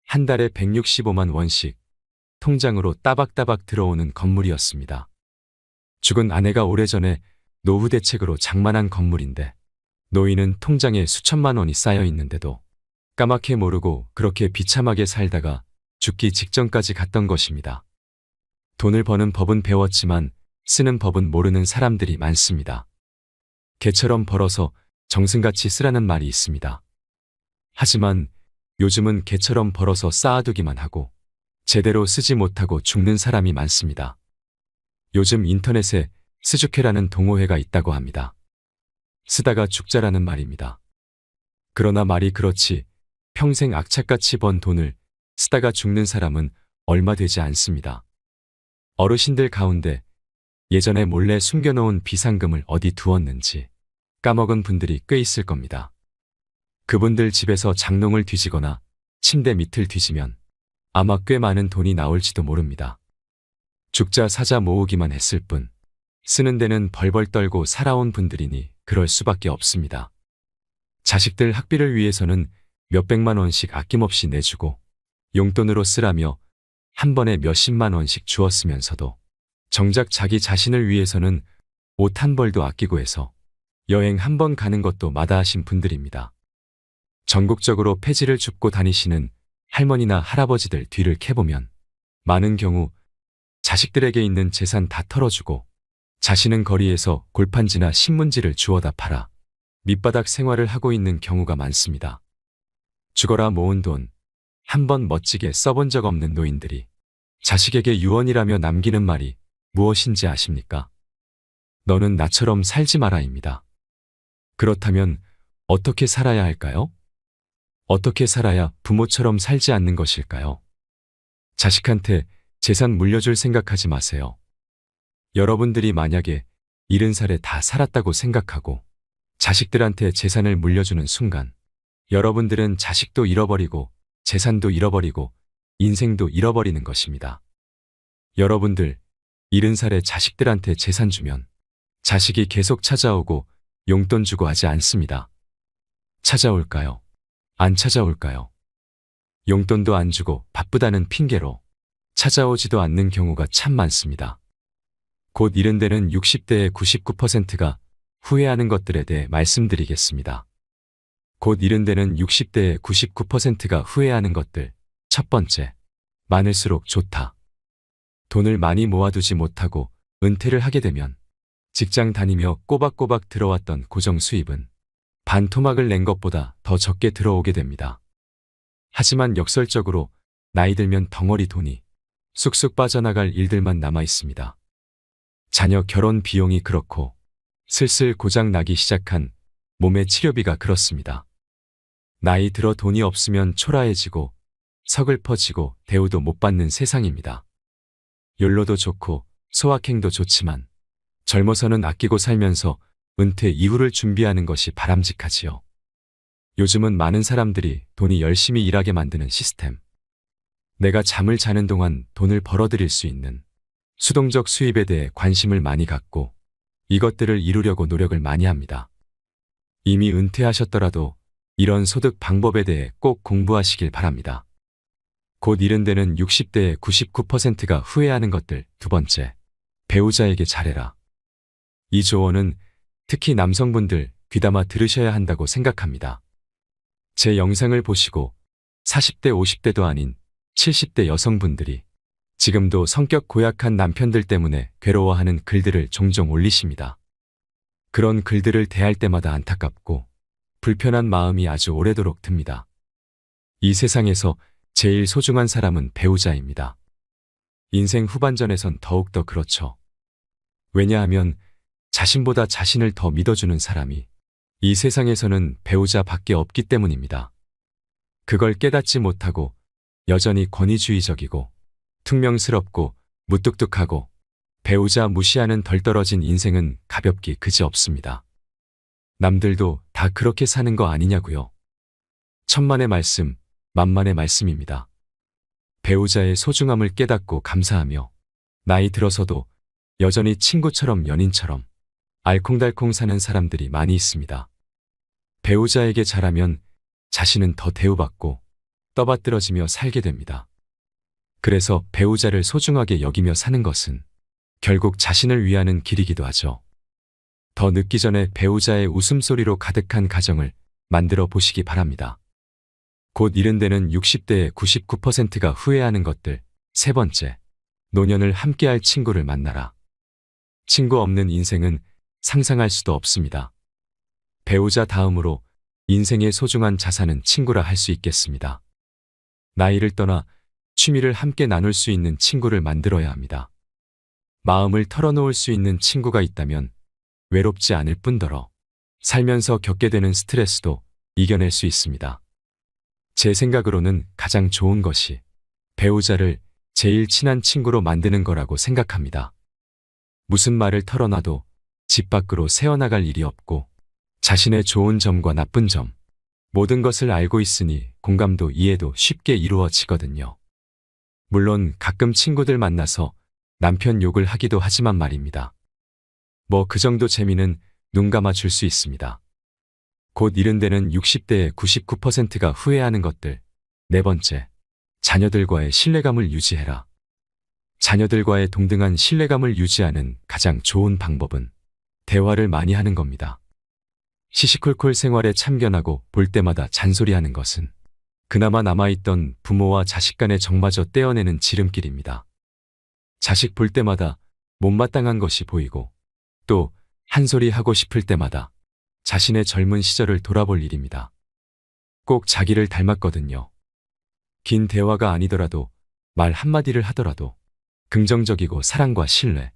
한 달에 165만 원씩 통장으로 따박따박 들어오는 건물이었습니다. 죽은 아내가 오래전에 노후 대책으로 장만한 건물인데 노인은 통장에 수천만 원이 쌓여 있는데도 까맣게 모르고 그렇게 비참하게 살다가 죽기 직전까지 갔던 것입니다. 돈을 버는 법은 배웠지만 쓰는 법은 모르는 사람들이 많습니다. 개처럼 벌어서 정승같이 쓰라는 말이 있습니다. 하지만 요즘은 개처럼 벌어서 쌓아두기만 하고 제대로 쓰지 못하고 죽는 사람이 많습니다. 요즘 인터넷에 스주케라는 동호회가 있다고 합니다. 쓰다가 죽자라는 말입니다. 그러나 말이 그렇지 평생 악착같이 번 돈을 쓰다가 죽는 사람은 얼마 되지 않습니다. 어르신들 가운데 예전에 몰래 숨겨놓은 비상금을 어디 두었는지 까먹은 분들이 꽤 있을 겁니다. 그분들 집에서 장롱을 뒤지거나 침대 밑을 뒤지면 아마 꽤 많은 돈이 나올지도 모릅니다. 죽자 사자 모으기만 했을 뿐 쓰는 데는 벌벌 떨고 살아온 분들이니 그럴 수밖에 없습니다. 자식들 학비를 위해서는 몇백만 원씩 아낌없이 내주고 용돈으로 쓰라며 한 번에 몇십만 원씩 주었으면서도 정작 자기 자신을 위해서는 옷 한 벌도 아끼고 해서 여행 한 번 가는 것도 마다하신 분들입니다. 전국적으로 폐지를 줍고 다니시는 할머니나 할아버지들 뒤를 캐보면 많은 경우 자식들에게 있는 재산 다 털어주고 자신은 거리에서 골판지나 신문지를 주워다 팔아 밑바닥 생활을 하고 있는 경우가 많습니다. 죽어라 모은 돈 한 번 멋지게 써본 적 없는 노인들이 자식에게 유언이라며 남기는 말이 무엇인지 아십니까? 너는 나처럼 살지 마라입니다. 그렇다면 어떻게 살아야 할까요? 어떻게 살아야 부모처럼 살지 않는 것일까요? 자식한테 재산 물려줄 생각하지 마세요. 여러분들이 만약에 70살에 다 살았다고 생각하고 자식들한테 재산을 물려주는 순간 여러분들은 자식도 잃어버리고 재산도 잃어버리고 인생도 잃어버리는 것입니다. 여러분들 70살에 자식들한테 재산 주면 자식이 계속 찾아오고 용돈 주고 하지 않습니다. 찾아올까요? 안 찾아올까요? 용돈도 안 주고 바쁘다는 핑계로 찾아오지도 않는 경우가 참 많습니다. 곧 이른 데는 60대의 99%가 후회하는 것들에 대해 말씀드리겠습니다. 곧 이른 데는 60대의 99%가 후회하는 것들. 첫 번째, 많을수록 좋다. 돈을 많이 모아두지 못하고 은퇴를 하게 되면 직장 다니며 꼬박꼬박 들어왔던 고정 수입은 반토막을 낸 것보다 더 적게 들어오게 됩니다. 하지만 역설적으로 나이 들면 덩어리 돈이 쑥쑥 빠져나갈 일들만 남아 있습니다. 자녀 결혼 비용이 그렇고 슬슬 고장 나기 시작한 몸의 치료비가 그렇습니다. 나이 들어 돈이 없으면 초라해지고 서글퍼지고 대우도 못 받는 세상입니다. 욜로도 좋고 소확행도 좋지만 젊어서는 아끼고 살면서 은퇴 이후를 준비하는 것이 바람직하지요. 요즘은 많은 사람들이 돈이 열심히 일하게 만드는 시스템. 내가 잠을 자는 동안 돈을 벌어들일 수 있는 수동적 수입에 대해 관심을 많이 갖고 이것들을 이루려고 노력을 많이 합니다. 이미 은퇴하셨더라도 이런 소득 방법에 대해 꼭 공부하시길 바랍니다. 곧 이른 데는 60대의 99%가 후회하는 것들. 두 번째, 배우자에게 잘해라. 이 조언은 특히 남성분들 귀담아 들으셔야 한다고 생각합니다. 제 영상을 보시고 40대 50대도 아닌 70대 여성분들이 지금도 성격 고약한 남편들 때문에 괴로워하는 글들을 종종 올리십니다. 그런 글들을 대할 때마다 안타깝고 불편한 마음이 아주 오래도록 듭니다. 이 세상에서 제일 소중한 사람은 배우자입니다. 인생 후반전에선 더욱더 그렇죠. 왜냐하면 자신보다 자신을 더 믿어주는 사람이 이 세상에서는 배우자밖에 없기 때문입니다. 그걸 깨닫지 못하고 여전히 권위주의적이고 퉁명스럽고 무뚝뚝하고 배우자 무시하는 덜 떨어진 인생은 가볍기 그지없습니다. 남들도 다 그렇게 사는 거 아니냐고요. 천만의 말씀, 만만의 말씀입니다. 배우자의 소중함을 깨닫고 감사하며 나이 들어서도 여전히 친구처럼 연인처럼 알콩달콩 사는 사람들이 많이 있습니다. 배우자에게 잘하면 자신은 더 대우받고 떠받들어지며 살게 됩니다. 그래서 배우자를 소중하게 여기며 사는 것은 결국 자신을 위하는 길이기도 하죠. 더 늦기 전에 배우자의 웃음소리로 가득한 가정을 만들어 보시기 바랍니다. 곧 이른 데는 60대의 99%가 후회하는 것들. 세 번째, 노년을 함께할 친구를 만나라. 친구 없는 인생은 상상할 수도 없습니다. 배우자 다음으로 인생의 소중한 자산은 친구라 할 수 있겠습니다. 나이를 떠나 취미를 함께 나눌 수 있는 친구를 만들어야 합니다. 마음을 털어놓을 수 있는 친구가 있다면 외롭지 않을 뿐더러 살면서 겪게 되는 스트레스도 이겨낼 수 있습니다. 제 생각으로는 가장 좋은 것이 배우자를 제일 친한 친구로 만드는 거라고 생각합니다. 무슨 말을 털어놔도 집 밖으로 새어나갈 일이 없고 자신의 좋은 점과 나쁜 점, 모든 것을 알고 있으니 공감도 이해도 쉽게 이루어지거든요. 물론 가끔 친구들 만나서 남편 욕을 하기도 하지만 말입니다. 뭐 그 정도 재미는 눈 감아 줄 수 있습니다. 곧 이른 데는 60대의 99%가 후회하는 것들. 네 번째, 자녀들과의 신뢰감을 유지해라. 자녀들과의 동등한 신뢰감을 유지하는 가장 좋은 방법은 대화를 많이 하는 겁니다. 시시콜콜 생활에 참견하고 볼 때마다 잔소리하는 것은 그나마 남아있던 부모와 자식 간의 정마저 떼어내는 지름길입니다. 자식 볼 때마다 못마땅한 것이 보이고 또 한 소리 하고 싶을 때마다 자신의 젊은 시절을 돌아볼 일입니다. 꼭 자기를 닮았거든요. 긴 대화가 아니더라도 말 한마디를 하더라도 긍정적이고 사랑과 신뢰,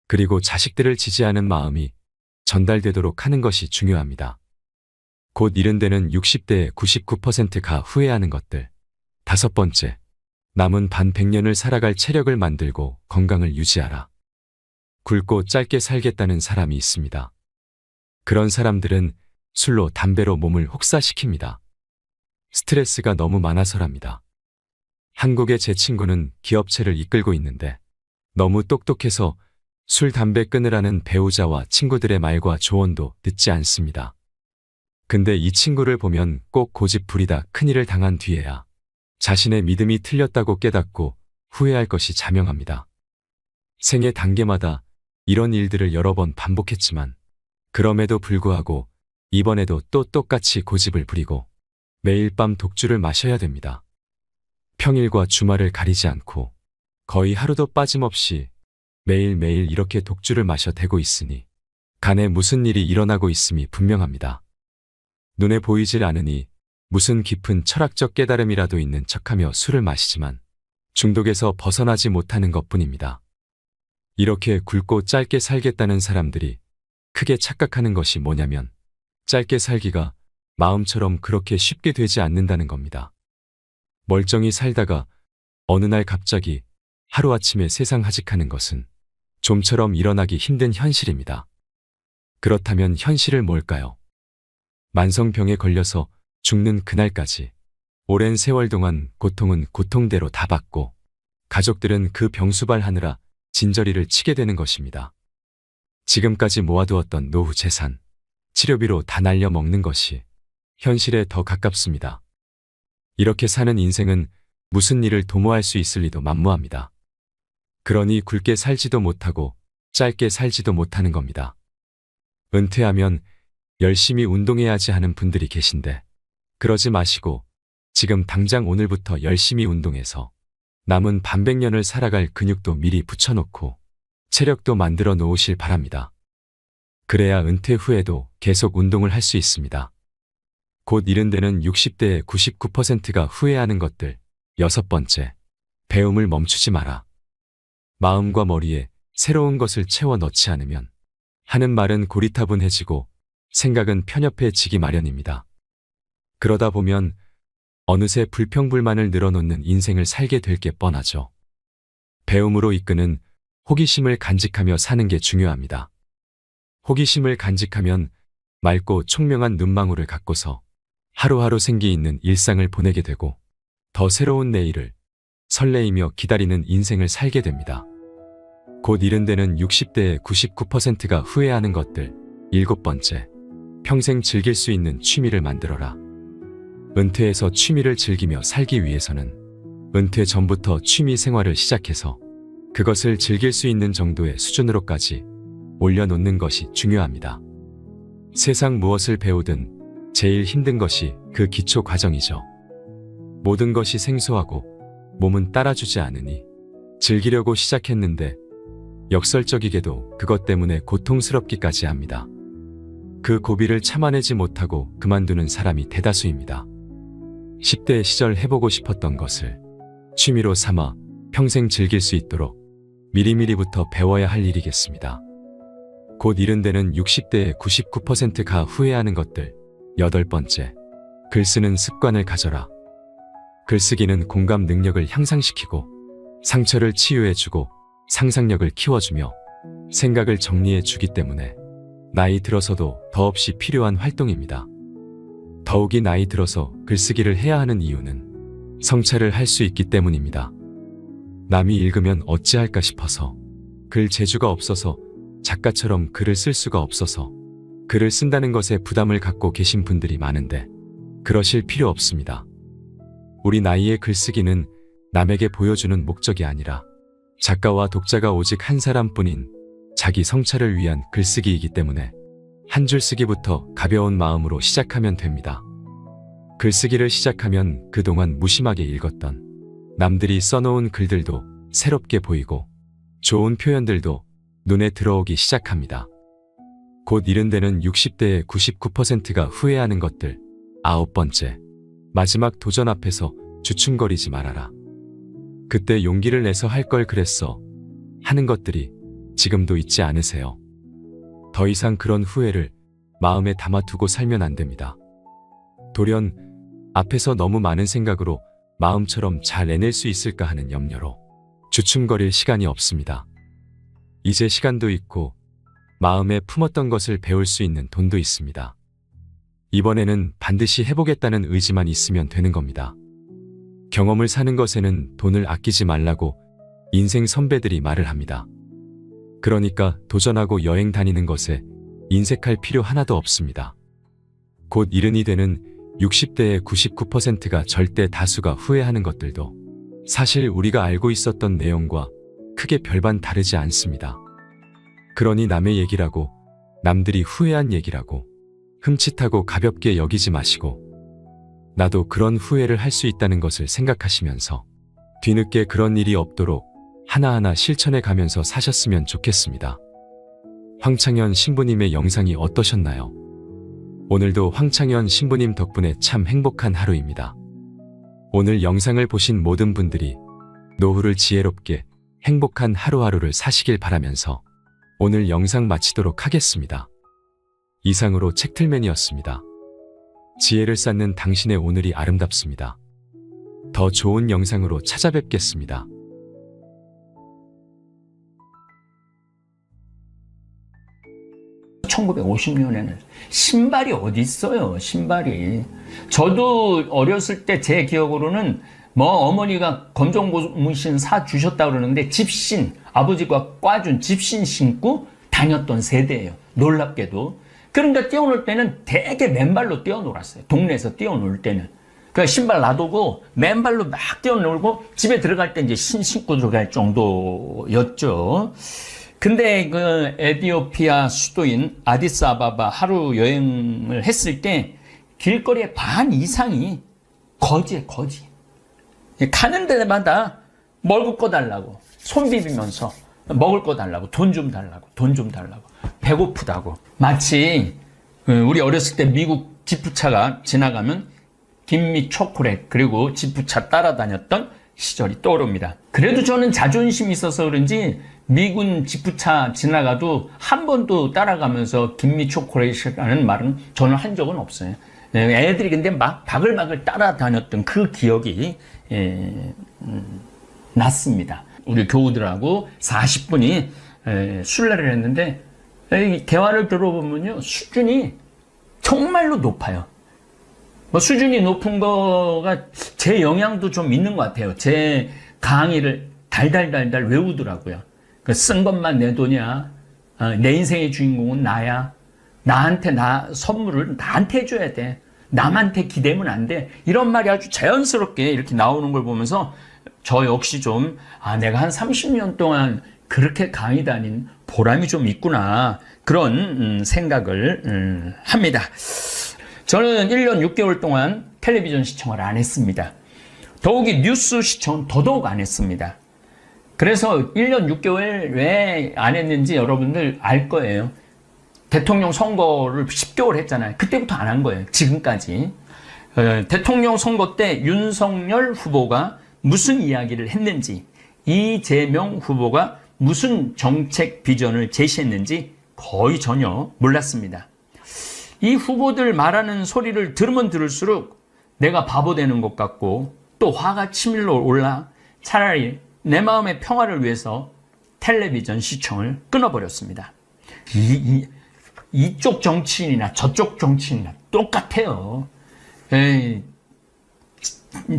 그리고 자식들을 지지하는 마음이 전달되도록 하는 것이 중요합니다. 곧 이른 데는 60대의 99%가 후회하는 것들. 다섯 번째, 남은 반 100년을 살아갈 체력을 만들고 건강을 유지하라. 굵고 짧게 살겠다는 사람이 있습니다. 그런 사람들은 술로 담배로 몸을 혹사시킵니다. 스트레스가 너무 많아서랍니다. 한국의 제 친구는 기업체를 이끌고 있는데 너무 똑똑해서 술, 담배 끊으라는 배우자와 친구들의 말과 조언도 듣지 않습니다. 근데 이 친구를 보면 꼭 고집 부리다 큰일을 당한 뒤에야 자신의 믿음이 틀렸다고 깨닫고 후회할 것이 자명합니다. 생애 단계마다 이런 일들을 여러 번 반복했지만 그럼에도 불구하고 이번에도 또 똑같이 고집을 부리고 매일 밤 독주를 마셔야 됩니다. 평일과 주말을 가리지 않고 거의 하루도 빠짐없이 매일매일 이렇게 독주를 마셔 대고 있으니 간에 무슨 일이 일어나고 있음이 분명합니다. 눈에 보이질 않으니 무슨 깊은 철학적 깨달음이라도 있는 척하며 술을 마시지만 중독에서 벗어나지 못하는 것뿐입니다. 이렇게 굵고 짧게 살겠다는 사람들이 크게 착각하는 것이 뭐냐면 짧게 살기가 마음처럼 그렇게 쉽게 되지 않는다는 겁니다. 멀쩡히 살다가 어느 날 갑자기 하루아침에 세상 하직하는 것은 좀처럼 일어나기 힘든 현실입니다. 그렇다면 현실을 뭘까요? 만성병에 걸려서 죽는 그날까지 오랜 세월 동안 고통은 고통대로 다 받고 가족들은 그 병수발하느라 진저리를 치게 되는 것입니다. 지금까지 모아두었던 노후 재산, 치료비로 다 날려먹는 것이 현실에 더 가깝습니다. 이렇게 사는 인생은 무슨 일을 도모할 수 있을 리도 만무합니다. 그러니 굵게 살지도 못하고 짧게 살지도 못하는 겁니다. 은퇴하면 열심히 운동해야지 하는 분들이 계신데 그러지 마시고 지금 당장 오늘부터 열심히 운동해서 남은 반백년을 살아갈 근육도 미리 붙여놓고 체력도 만들어 놓으실 바랍니다. 그래야 은퇴 후에도 계속 운동을 할 수 있습니다. 곧 이른 데는 60대의 99%가 후회하는 것들. 6번째, 배움을 멈추지 마라. 마음과 머리에 새로운 것을 채워 넣지 않으면 하는 말은 고리타분해지고 생각은 편협해지기 마련입니다. 그러다 보면 어느새 불평불만을 늘어놓는 인생을 살게 될 게 뻔하죠. 배움으로 이끄는 호기심을 간직하며 사는 게 중요합니다. 호기심을 간직하면 맑고 총명한 눈망울을 갖고서 하루하루 생기 있는 일상을 보내게 되고 더 새로운 내일을 설레이며 기다리는 인생을 살게 됩니다. 곧 이른 데는 60대의 99%가 후회하는 것들. 7번째, 평생 즐길 수 있는 취미를 만들어라. 은퇴해서 취미를 즐기며 살기 위해서는 은퇴 전부터 취미 생활을 시작해서 그것을 즐길 수 있는 정도의 수준으로까지 올려놓는 것이 중요합니다. 세상 무엇을 배우든 제일 힘든 것이 그 기초 과정이죠. 모든 것이 생소하고 몸은 따라주지 않으니 즐기려고 시작했는데 역설적이게도 그것 때문에 고통스럽기까지 합니다. 그 고비를 참아내지 못하고 그만두는 사람이 대다수입니다. 10대 시절 해보고 싶었던 것을 취미로 삼아 평생 즐길 수 있도록 미리미리부터 배워야 할 일이겠습니다. 곧 이른 데는 60대의 99%가 후회하는 것들. 8번째, 글 쓰는 습관을 가져라. 글쓰기는 공감 능력을 향상시키고 상처를 치유해주고 상상력을 키워주며 생각을 정리해주기 때문에 나이 들어서도 더없이 필요한 활동입니다. 더욱이 나이 들어서 글쓰기를 해야 하는 이유는 성찰을 할 수 있기 때문입니다. 남이 읽으면 어찌할까 싶어서, 글 재주가 없어서, 작가처럼 글을 쓸 수가 없어서 글을 쓴다는 것에 부담을 갖고 계신 분들이 많은데 그러실 필요 없습니다. 우리 나이의 글쓰기는 남에게 보여주는 목적이 아니라 작가와 독자가 오직 한 사람뿐인 자기 성찰을 위한 글쓰기이기 때문에 한 줄 쓰기부터 가벼운 마음으로 시작하면 됩니다. 글쓰기를 시작하면 그동안 무심하게 읽었던 남들이 써놓은 글들도 새롭게 보이고 좋은 표현들도 눈에 들어오기 시작합니다. 곧 이른 데는 60대의 99%가 후회하는 것들. 9번째, 마지막 도전 앞에서 주춤거리지 말아라. 그때 용기를 내서 할 걸 그랬어 하는 것들이 지금도 있지 않으세요? 더 이상 그런 후회를 마음에 담아두고 살면 안 됩니다. 돌연 앞에서 너무 많은 생각으로 마음처럼 잘 해낼 수 있을까 하는 염려로 주춤거릴 시간이 없습니다. 이제 시간도 있고 마음에 품었던 것을 배울 수 있는 돈도 있습니다. 이번에는 반드시 해보겠다는 의지만 있으면 되는 겁니다. 경험을 사는 것에는 돈을 아끼지 말라고 인생 선배들이 말을 합니다. 그러니까 도전하고 여행 다니는 것에 인색할 필요 하나도 없습니다. 곧 이른이 되는 60대의 99%가 절대 다수가 후회하는 것들도 사실 우리가 알고 있었던 내용과 크게 별반 다르지 않습니다. 그러니 남의 얘기라고, 남들이 후회한 얘기라고 흠칫하고 가볍게 여기지 마시고 나도 그런 후회를 할 수 있다는 것을 생각하시면서 뒤늦게 그런 일이 없도록 하나하나 실천해 가면서 사셨으면 좋겠습니다. 황창현 신부님의 영상이 어떠셨나요? 오늘도 황창현 신부님 덕분에 참 행복한 하루입니다. 오늘 영상을 보신 모든 분들이 노후를 지혜롭게 행복한 하루하루를 사시길 바라면서 오늘 영상 마치도록 하겠습니다. 이상으로 책틀맨이었습니다. 지혜를 쌓는 당신의 오늘이 아름답습니다. 더 좋은 영상으로 찾아뵙겠습니다. (1950년에는) 신발이 어디 있어요, 신발이. 저도 어렸을 때 제 기억으로는 어머니가 검정고무신 사주셨다 그러는데 집신, 아버지가 꽈준 집신 신고 다녔던 세대예요. 놀랍게도. 그러니까 뛰어놀 때는 되게 맨발로 뛰어놀았어요. 동네에서 뛰어놀 때는. 그러니까 신발 놔두고 맨발로 막 뛰어놀고 집에 들어갈 때 이제 신고 들어갈 정도였죠. 근데 그 에티오피아 수도인 아디스아바바 하루 여행을 했을 때 길거리의 반 이상이 거지예요, 거지. 가는 데마다 먹을 거 달라고 손 비비면서 먹을 거 달라고 돈 좀 달라고 돈 좀 달라고 배고프다고. 마치 우리 어렸을 때 미국 지프차가 지나가면 김미 초콜릿 그리고 지프차 따라다녔던 시절이 떠오릅니다. 그래도 저는 자존심이 있어서 그런지 미군 지프차 지나가도 한 번도 따라가면서 김미 초콜릿이라는 말은 저는 한 적은 없어요. 애들이 근데 막 바글바글 따라다녔던 그 기억이 났습니다. 우리 교우들하고 40분이 순례를 했는데 대화를 들어보면요 수준이 정말로 높아요. 뭐 수준이 높은 거가 제 영향도 좀 있는 것 같아요. 제 강의를 달달달달 외우더라고요. 쓴 것만 내 돈이야. 내 인생의 주인공은 나야. 나한테 선물을 나한테 해줘야 돼. 남한테 기대면 안 돼. 이런 말이 아주 자연스럽게 이렇게 나오는 걸 보면서 저 역시 좀 내가 한 30년 동안 그렇게 강의 다닌 보람이 좀 있구나. 그런 생각을 합니다. 저는 1년 6개월 동안 텔레비전 시청을 안 했습니다. 더욱이 뉴스 시청은 더더욱 안 했습니다. 그래서 1년 6개월 왜 안 했는지 여러분들 알 거예요. 대통령 선거를 10개월 했잖아요. 그때부터 안 한 거예요. 지금까지. 대통령 선거 때 윤석열 후보가 무슨 이야기를 했는지, 이재명 후보가 무슨 정책 비전을 제시했는지 거의 전혀 몰랐습니다. 이 후보들 말하는 소리를 들으면 들을수록 내가 바보 되는 것 같고 또 화가 치밀러 올라 차라리 내 마음의 평화를 위해서 텔레비전 시청을 끊어버렸습니다. 이쪽 정치인이나 저쪽 정치인이나 똑같아요.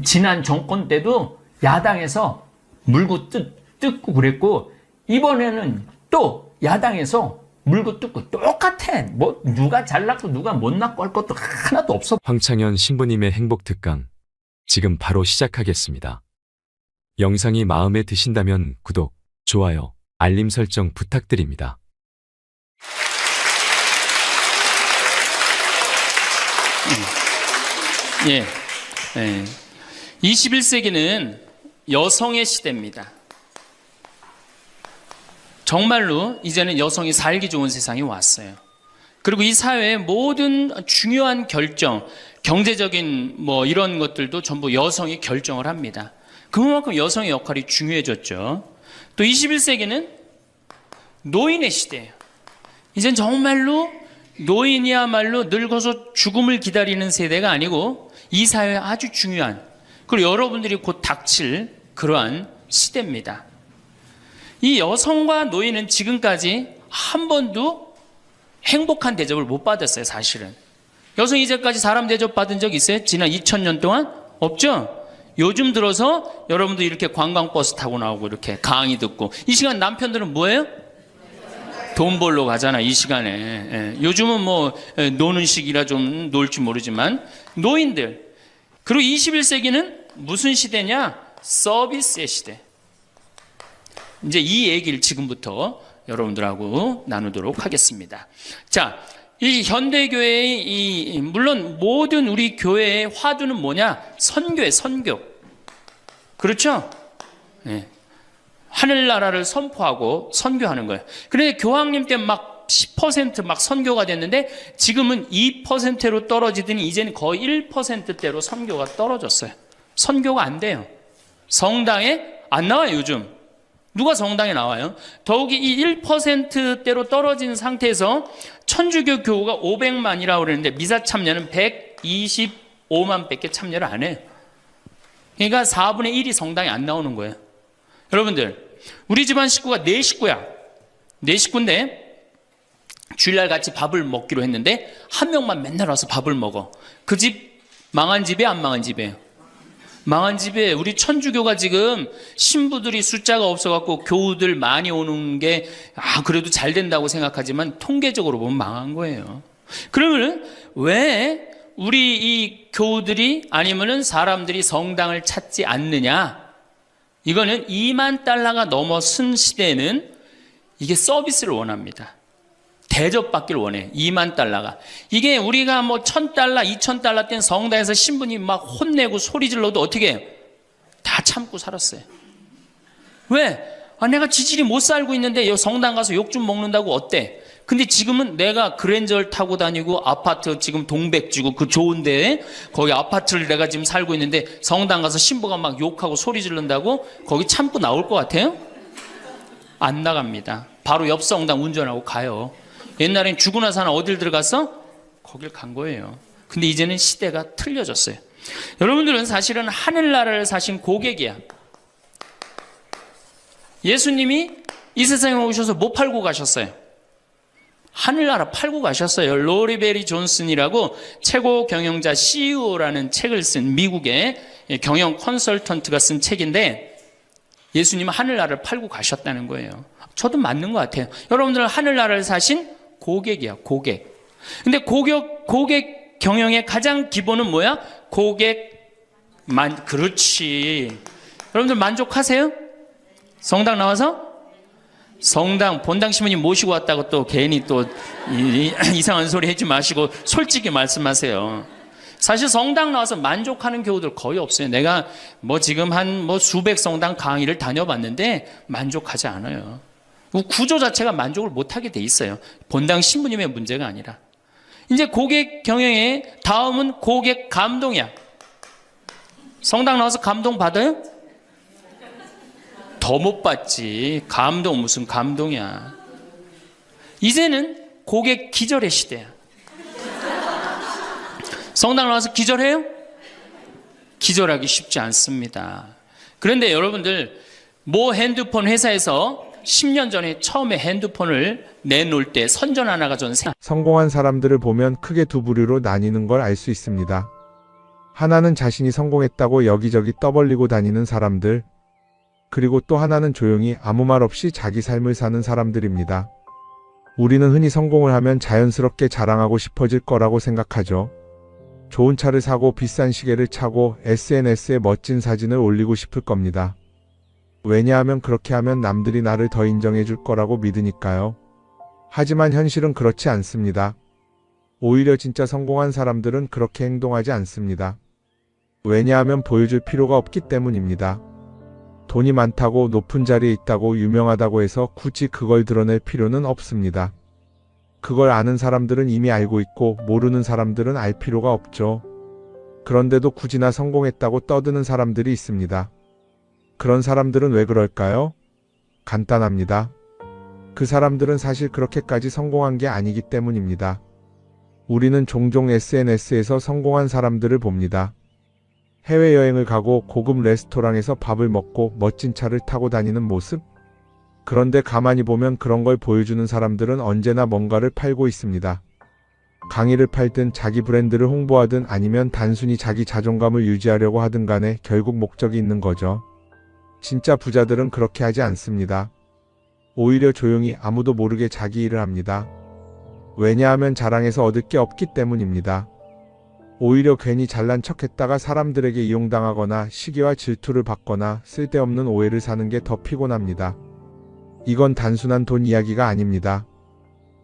지난 정권 때도 야당에서 물고 뜯고 그랬고 이번에는 또 야당에서 물고 뜯고 똑같아. 뭐 누가 잘났고 누가 못났고 할 것도 하나도 없어. 황창현 신부님의 행복 특강 지금 바로 시작하겠습니다. 영상이 마음에 드신다면 구독, 좋아요, 알림 설정 부탁드립니다. 예. 21세기는 여성의 시대입니다. 정말로 이제는 여성이 살기 좋은 세상이 왔어요. 그리고 이 사회의 모든 중요한 결정, 경제적인 뭐 이런 것들도 전부 여성이 결정을 합니다. 그만큼 여성의 역할이 중요해졌죠. 또 21세기는 노인의 시대예요. 이젠 정말로 노인이야말로 늙어서 죽음을 기다리는 세대가 아니고 이 사회에 아주 중요한, 그리고 여러분들이 곧 닥칠 그러한 시대입니다. 이 여성과 노인은 지금까지 한 번도 행복한 대접을 못 받았어요, 사실은. 여성 이제까지 사람 대접 받은 적 있어요? 지난 2000년 동안? 없죠? 요즘 들어서 여러분들 이렇게 관광버스 타고 나오고 이렇게 강의 듣고, 이 시간 남편들은 뭐예요? 돈 벌러 가잖아, 이 시간에. 요즘은 뭐 노는 시기라 좀 놀지 모르지만 노인들. 그리고 21세기는 무슨 시대냐? 서비스의 시대. 이제 이 얘기를 지금부터 여러분들하고 나누도록 하겠습니다. 자, 이 현대교회의 물론 모든 우리 교회의 화두는 뭐냐? 선교예요, 선교. 그렇죠? 네. 하늘나라를 선포하고 선교하는 거예요. 그런데 교황님 때 막 10% 막 선교가 됐는데 지금은 2%로 떨어지더니 이제는 거의 1%대로 선교가 떨어졌어요. 선교가 안 돼요. 성당에 안 나와요, 요즘. 누가 성당에 나와요? 더욱이 이 1%대로 떨어진 상태에서 천주교 교우가 500만이라고 그러는데 미사 참여는 125만 밖에 참여를 안 해요. 그러니까 4분의 1이 성당에 안 나오는 거예요. 여러분들, 우리 집안 식구가 4식구야. 4식구인데 주일날 같이 밥을 먹기로 했는데 한 명만 맨날 와서 밥을 먹어. 그 집 망한 집이에요, 안 망한 집이에요? 망한 집에 우리 천주교가 지금 신부들이 숫자가 없어갖고 교우들 많이 오는 게 그래도 잘 된다고 생각하지만 통계적으로 보면 망한 거예요. 그러면 왜 우리 이 교우들이 아니면은 사람들이 성당을 찾지 않느냐? 이거는 2만 달러가 넘어선 시대에는 이게 서비스를 원합니다. 대접받기를 원해. 2만 달러가. 이게 우리가 뭐 1000달러, 2000달러 땐 성당에서 신부님 막 혼내고 소리 질러도 어떻게 해요? 다 참고 살았어요. 왜? 내가 지질이 못 살고 있는데 여기 성당 가서 욕 좀 먹는다고 어때? 근데 지금은 내가 그랜저를 타고 다니고 아파트 지금 동백지구 그 좋은데 거기 아파트를 내가 지금 살고 있는데 성당 가서 신부가 막 욕하고 소리 지른다고 거기 참고 나올 것 같아요? 안 나갑니다. 바로 옆 성당 운전하고 가요. 옛날엔 죽고 나서 하나 어딜 들어갔어? 거길 간 거예요. 근데 이제는 시대가 틀려졌어요. 여러분들은 사실은 하늘나라를 사신 고객이야. 예수님이 이 세상에 오셔서 뭐 팔고 가셨어요? 하늘나라 팔고 가셨어요. 로리베리 존슨이라고 최고 경영자 CEO라는 책을 쓴 미국의 경영 컨설턴트가 쓴 책인데 예수님은 하늘나라를 팔고 가셨다는 거예요. 저도 맞는 것 같아요. 여러분들은 하늘나라를 사신 고객이야, 고객. 근데 고객 경영의 가장 기본은 뭐야? 그렇지. 여러분들 만족하세요? 성당 나와서? 성당 본당 신부님 모시고 왔다고 또 괜히 또 이상한 소리 하지 마시고 솔직히 말씀하세요. 사실 성당 나와서 만족하는 교우들 거의 없어요. 내가 지금 한 수백 성당 강의를 다녀봤는데 만족하지 않아요. 구조 자체가 만족을 못하게 돼 있어요. 본당 신부님의 문제가 아니라. 이제 고객 경영의 다음은 고객 감동이야. 성당 나와서 감동 받아요? 더 못 받지. 감동 무슨 감동이야. 이제는 고객 기절의 시대야. 성당 나와서 기절해요? 기절하기 쉽지 않습니다. 그런데 여러분들 핸드폰 회사에서 10년 전에 처음에 핸드폰을 내놓을 때 선전 하나가 저는 성공한 사람들을 보면 크게 두 부류로 나뉘는 걸 알 수 있습니다. 하나는 자신이 성공했다고 여기저기 떠벌리고 다니는 사람들, 그리고 또 하나는 조용히 아무 말 없이 자기 삶을 사는 사람들입니다. 우리는 흔히 성공을 하면 자연스럽게 자랑하고 싶어질 거라고 생각하죠. 좋은 차를 사고 비싼 시계를 차고 SNS에 멋진 사진을 올리고 싶을 겁니다. 왜냐하면 그렇게 하면 남들이 나를 더 인정해 줄 거라고 믿으니까요. 하지만 현실은 그렇지 않습니다. 오히려 진짜 성공한 사람들은 그렇게 행동하지 않습니다. 왜냐하면 보여줄 필요가 없기 때문입니다. 돈이 많다고 높은 자리에 있다고 유명하다고 해서 굳이 그걸 드러낼 필요는 없습니다. 그걸 아는 사람들은 이미 알고 있고 모르는 사람들은 알 필요가 없죠. 그런데도 굳이나 성공했다고 떠드는 사람들이 있습니다. 그런 사람들은 왜 그럴까요? 간단합니다. 그 사람들은 사실 그렇게까지 성공한 게 아니기 때문입니다. 우리는 종종 SNS에서 성공한 사람들을 봅니다. 해외여행을 가고 고급 레스토랑에서 밥을 먹고 멋진 차를 타고 다니는 모습? 그런데 가만히 보면 그런 걸 보여주는 사람들은 언제나 뭔가를 팔고 있습니다. 강의를 팔든 자기 브랜드를 홍보하든 아니면 단순히 자기 자존감을 유지하려고 하든 간에 결국 목적이 있는 거죠. 진짜 부자들은 그렇게 하지 않습니다. 오히려 조용히 아무도 모르게 자기 일을 합니다. 왜냐하면 자랑해서 얻을 게 없기 때문입니다. 오히려 괜히 잘난 척했다가 사람들에게 이용당하거나 시기와 질투를 받거나 쓸데없는 오해를 사는 게 더 피곤합니다. 이건 단순한 돈 이야기가 아닙니다.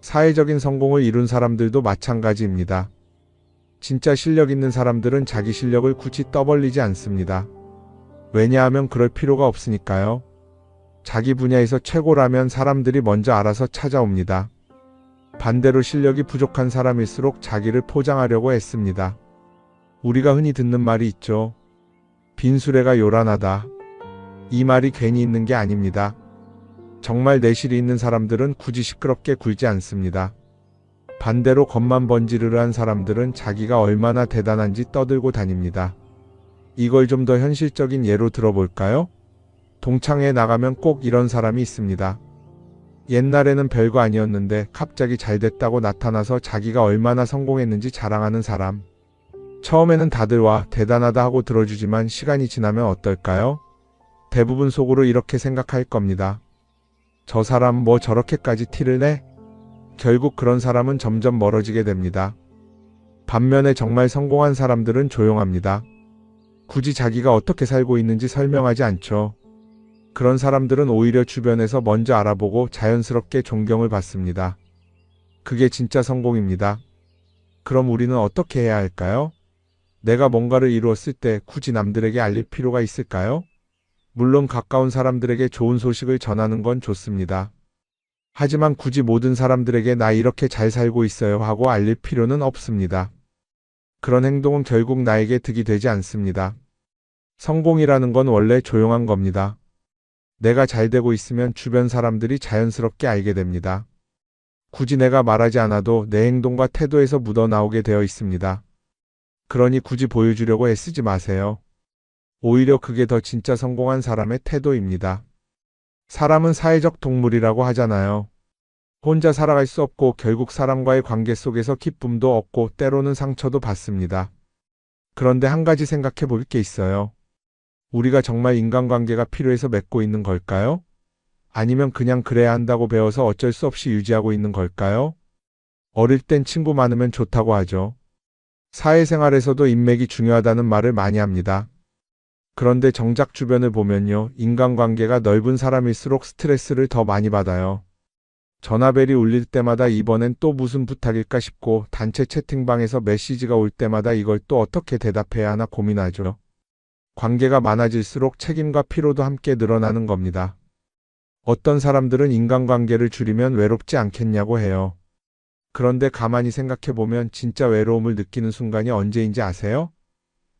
사회적인 성공을 이룬 사람들도 마찬가지입니다. 진짜 실력 있는 사람들은 자기 실력을 굳이 떠벌리지 않습니다. 왜냐하면 그럴 필요가 없으니까요. 자기 분야에서 최고라면 사람들이 먼저 알아서 찾아옵니다. 반대로 실력이 부족한 사람일수록 자기를 포장하려고 애씁니다. 우리가 흔히 듣는 말이 있죠. 빈수레가 요란하다. 이 말이 괜히 있는 게 아닙니다. 정말 내실이 있는 사람들은 굳이 시끄럽게 굴지 않습니다. 반대로 겉만 번지르르한 사람들은 자기가 얼마나 대단한지 떠들고 다닙니다. 이걸 좀 더 현실적인 예로 들어볼까요? 동창회에 나가면 꼭 이런 사람이 있습니다. 옛날에는 별거 아니었는데 갑자기 잘 됐다고 나타나서 자기가 얼마나 성공했는지 자랑하는 사람. 처음에는 다들 와 대단하다 하고 들어주지만 시간이 지나면 어떨까요? 대부분 속으로 이렇게 생각할 겁니다. 저 사람 뭐 저렇게까지 티를 내? 결국 그런 사람은 점점 멀어지게 됩니다. 반면에 정말 성공한 사람들은 조용합니다. 굳이 자기가 어떻게 살고 있는지 설명하지 않죠. 그런 사람들은 오히려 주변에서 먼저 알아보고 자연스럽게 존경을 받습니다. 그게 진짜 성공입니다. 그럼 우리는 어떻게 해야 할까요? 내가 뭔가를 이루었을 때 굳이 남들에게 알릴 필요가 있을까요? 물론 가까운 사람들에게 좋은 소식을 전하는 건 좋습니다. 하지만 굳이 모든 사람들에게 나 이렇게 잘 살고 있어요 하고 알릴 필요는 없습니다. 그런 행동은 결국 나에게 득이 되지 않습니다. 성공이라는 건 원래 조용한 겁니다. 내가 잘 되고 있으면 주변 사람들이 자연스럽게 알게 됩니다. 굳이 내가 말하지 않아도 내 행동과 태도에서 묻어나오게 되어 있습니다. 그러니 굳이 보여주려고 애쓰지 마세요. 오히려 그게 더 진짜 성공한 사람의 태도입니다. 사람은 사회적 동물이라고 하잖아요. 혼자 살아갈 수 없고 결국 사람과의 관계 속에서 기쁨도 얻고 때로는 상처도 받습니다. 그런데 한 가지 생각해 볼 게 있어요. 우리가 정말 인간관계가 필요해서 맺고 있는 걸까요? 아니면 그냥 그래야 한다고 배워서 어쩔 수 없이 유지하고 있는 걸까요? 어릴 땐 친구 많으면 좋다고 하죠. 사회생활에서도 인맥이 중요하다는 말을 많이 합니다. 그런데 정작 주변을 보면요, 인간관계가 넓은 사람일수록 스트레스를 더 많이 받아요. 전화벨이 울릴 때마다 이번엔 또 무슨 부탁일까 싶고 단체 채팅방에서 메시지가 올 때마다 이걸 또 어떻게 대답해야 하나 고민하죠. 관계가 많아질수록 책임과 피로도 함께 늘어나는 겁니다. 어떤 사람들은 인간관계를 줄이면 외롭지 않겠냐고 해요. 그런데 가만히 생각해보면 진짜 외로움을 느끼는 순간이 언제인지 아세요?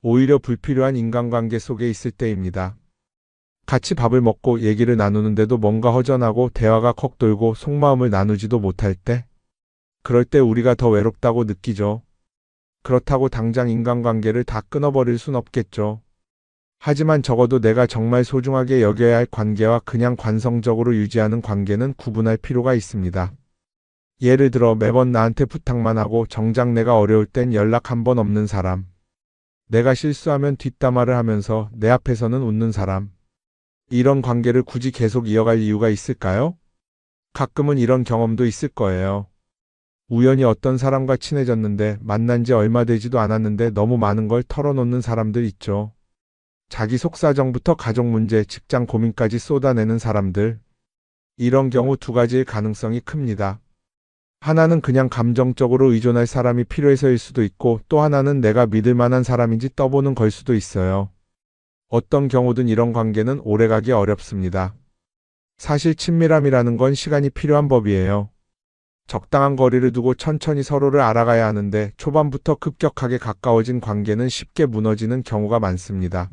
오히려 불필요한 인간관계 속에 있을 때입니다. 같이 밥을 먹고 얘기를 나누는데도 뭔가 허전하고 대화가 컥 돌고 속마음을 나누지도 못할 때, 그럴 때 우리가 더 외롭다고 느끼죠. 그렇다고 당장 인간관계를 다 끊어버릴 순 없겠죠. 하지만 적어도 내가 정말 소중하게 여겨야 할 관계와 그냥 관성적으로 유지하는 관계는 구분할 필요가 있습니다. 예를 들어 매번 나한테 부탁만 하고 정작 내가 어려울 땐 연락 한 번 없는 사람. 내가 실수하면 뒷담화를 하면서 내 앞에서는 웃는 사람. 이런 관계를 굳이 계속 이어갈 이유가 있을까요? 가끔은 이런 경험도 있을 거예요. 우연히 어떤 사람과 친해졌는데 만난 지 얼마 되지도 않았는데 너무 많은 걸 털어놓는 사람들 있죠. 자기 속사정부터 가족 문제, 직장 고민까지 쏟아내는 사람들. 이런 경우 두 가지의 가능성이 큽니다. 하나는 그냥 감정적으로 의존할 사람이 필요해서일 수도 있고 또 하나는 내가 믿을 만한 사람인지 떠보는 걸 수도 있어요. 어떤 경우든 이런 관계는 오래가기 어렵습니다. 사실 친밀함이라는 건 시간이 필요한 법이에요. 적당한 거리를 두고 천천히 서로를 알아가야 하는데 초반부터 급격하게 가까워진 관계는 쉽게 무너지는 경우가 많습니다.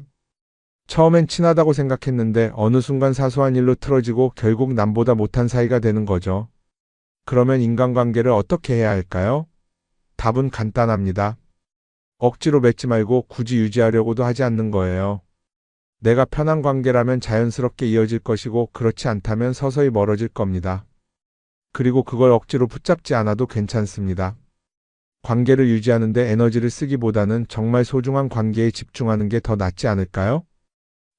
처음엔 친하다고 생각했는데 어느 순간 사소한 일로 틀어지고 결국 남보다 못한 사이가 되는 거죠. 그러면 인간관계를 어떻게 해야 할까요? 답은 간단합니다. 억지로 맺지 말고 굳이 유지하려고도 하지 않는 거예요. 내가 편한 관계라면 자연스럽게 이어질 것이고 그렇지 않다면 서서히 멀어질 겁니다. 그리고 그걸 억지로 붙잡지 않아도 괜찮습니다. 관계를 유지하는데 에너지를 쓰기보다는 정말 소중한 관계에 집중하는 게 더 낫지 않을까요?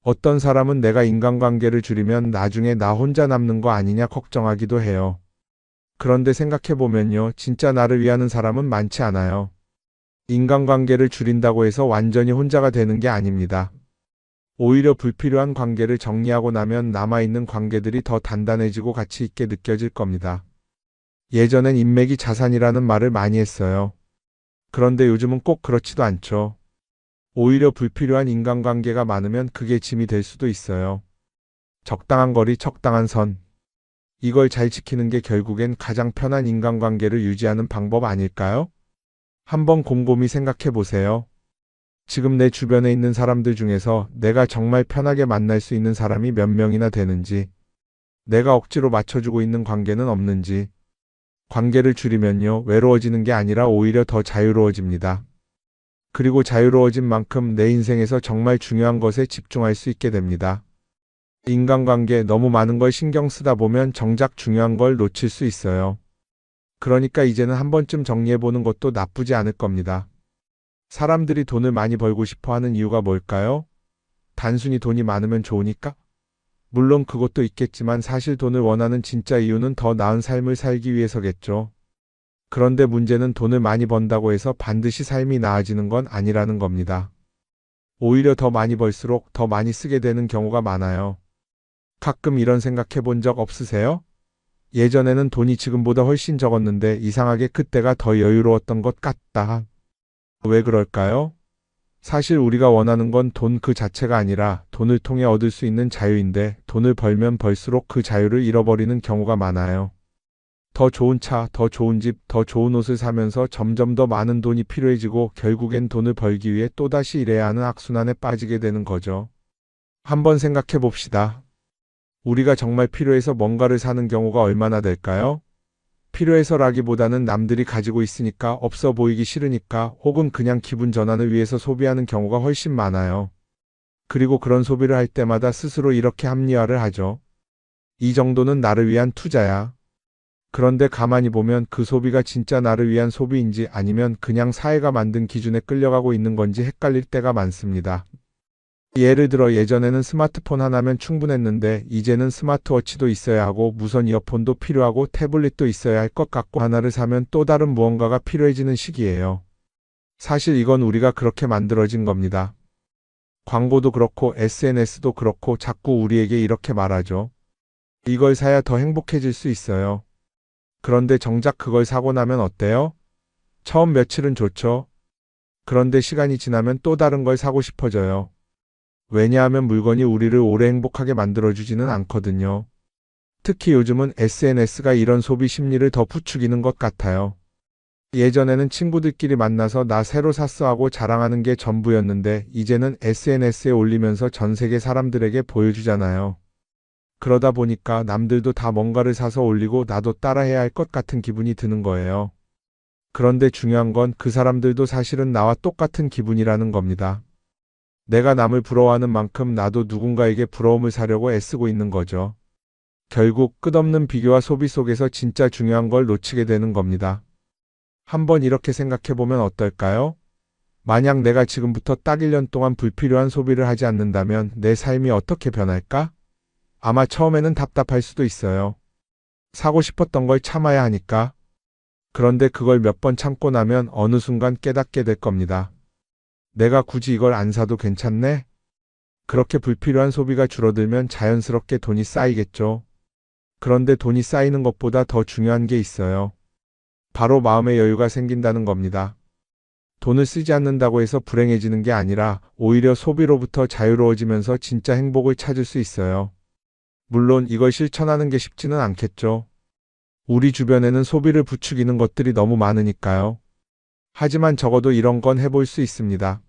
어떤 사람은 내가 인간관계를 줄이면 나중에 나 혼자 남는 거 아니냐 걱정하기도 해요. 그런데 생각해보면요, 진짜 나를 위하는 사람은 많지 않아요. 인간관계를 줄인다고 해서 완전히 혼자가 되는 게 아닙니다. 오히려 불필요한 관계를 정리하고 나면 남아있는 관계들이 더 단단해지고 가치 있게 느껴질 겁니다. 예전엔 인맥이 자산이라는 말을 많이 했어요. 그런데 요즘은 꼭 그렇지도 않죠. 오히려 불필요한 인간관계가 많으면 그게 짐이 될 수도 있어요. 적당한 거리, 적당한 선. 이걸 잘 지키는 게 결국엔 가장 편한 인간관계를 유지하는 방법 아닐까요? 한번 곰곰이 생각해 보세요. 지금 내 주변에 있는 사람들 중에서 내가 정말 편하게 만날 수 있는 사람이 몇 명이나 되는지, 내가 억지로 맞춰주고 있는 관계는 없는지. 관계를 줄이면요, 외로워지는 게 아니라 오히려 더 자유로워집니다. 그리고 자유로워진 만큼 내 인생에서 정말 중요한 것에 집중할 수 있게 됩니다. 인간관계 너무 많은 걸 신경 쓰다 보면 정작 중요한 걸 놓칠 수 있어요. 그러니까 이제는 한 번쯤 정리해보는 것도 나쁘지 않을 겁니다. 사람들이 돈을 많이 벌고 싶어 하는 이유가 뭘까요? 단순히 돈이 많으면 좋으니까? 물론 그것도 있겠지만 사실 돈을 원하는 진짜 이유는 더 나은 삶을 살기 위해서겠죠. 그런데 문제는 돈을 많이 번다고 해서 반드시 삶이 나아지는 건 아니라는 겁니다. 오히려 더 많이 벌수록 더 많이 쓰게 되는 경우가 많아요. 가끔 이런 생각해 본 적 없으세요? 예전에는 돈이 지금보다 훨씬 적었는데 이상하게 그때가 더 여유로웠던 것 같다. 왜 그럴까요? 사실 우리가 원하는 건 돈 그 자체가 아니라 돈을 통해 얻을 수 있는 자유인데 돈을 벌면 벌수록 그 자유를 잃어버리는 경우가 많아요. 더 좋은 차, 더 좋은 집, 더 좋은 옷을 사면서 점점 더 많은 돈이 필요해지고 결국엔 돈을 벌기 위해 또다시 일해야 하는 악순환에 빠지게 되는 거죠. 한번 생각해 봅시다. 우리가 정말 필요해서 뭔가를 사는 경우가 얼마나 될까요? 필요해서라기보다는 남들이 가지고 있으니까 없어 보이기 싫으니까 혹은 그냥 기분 전환을 위해서 소비하는 경우가 훨씬 많아요. 그리고 그런 소비를 할 때마다 스스로 이렇게 합리화를 하죠. 이 정도는 나를 위한 투자야. 그런데 가만히 보면 그 소비가 진짜 나를 위한 소비인지 아니면 그냥 사회가 만든 기준에 끌려가고 있는 건지 헷갈릴 때가 많습니다. 예를 들어 예전에는 스마트폰 하나면 충분했는데 이제는 스마트워치도 있어야 하고 무선 이어폰도 필요하고 태블릿도 있어야 할 것 같고 하나를 사면 또 다른 무언가가 필요해지는 시기예요. 사실 이건 우리가 그렇게 만들어진 겁니다. 광고도 그렇고 SNS도 그렇고 자꾸 우리에게 이렇게 말하죠. 이걸 사야 더 행복해질 수 있어요. 그런데 정작 그걸 사고 나면 어때요? 처음 며칠은 좋죠. 그런데 시간이 지나면 또 다른 걸 사고 싶어져요. 왜냐하면 물건이 우리를 오래 행복하게 만들어주지는 않거든요. 특히 요즘은 SNS가 이런 소비 심리를 더 부추기는 것 같아요. 예전에는 친구들끼리 만나서 나 새로 샀어 하고 자랑하는 게 전부였는데 이제는 SNS에 올리면서 전 세계 사람들에게 보여주잖아요. 그러다 보니까 남들도 다 뭔가를 사서 올리고 나도 따라해야 할 것 같은 기분이 드는 거예요. 그런데 중요한 건 그 사람들도 사실은 나와 똑같은 기분이라는 겁니다. 내가 남을 부러워하는 만큼 나도 누군가에게 부러움을 사려고 애쓰고 있는 거죠. 결국 끝없는 비교와 소비 속에서 진짜 중요한 걸 놓치게 되는 겁니다. 한번 이렇게 생각해보면 어떨까요? 만약 내가 지금부터 딱 1년 동안 불필요한 소비를 하지 않는다면 내 삶이 어떻게 변할까? 아마 처음에는 답답할 수도 있어요. 사고 싶었던 걸 참아야 하니까. 그런데 그걸 몇 번 참고 나면 어느 순간 깨닫게 될 겁니다. 내가 굳이 이걸 안 사도 괜찮네? 그렇게 불필요한 소비가 줄어들면 자연스럽게 돈이 쌓이겠죠. 그런데 돈이 쌓이는 것보다 더 중요한 게 있어요. 바로 마음의 여유가 생긴다는 겁니다. 돈을 쓰지 않는다고 해서 불행해지는 게 아니라 오히려 소비로부터 자유로워지면서 진짜 행복을 찾을 수 있어요. 물론 이걸 실천하는 게 쉽지는 않겠죠. 우리 주변에는 소비를 부추기는 것들이 너무 많으니까요. 하지만 적어도 이런 건 해볼 수 있습니다.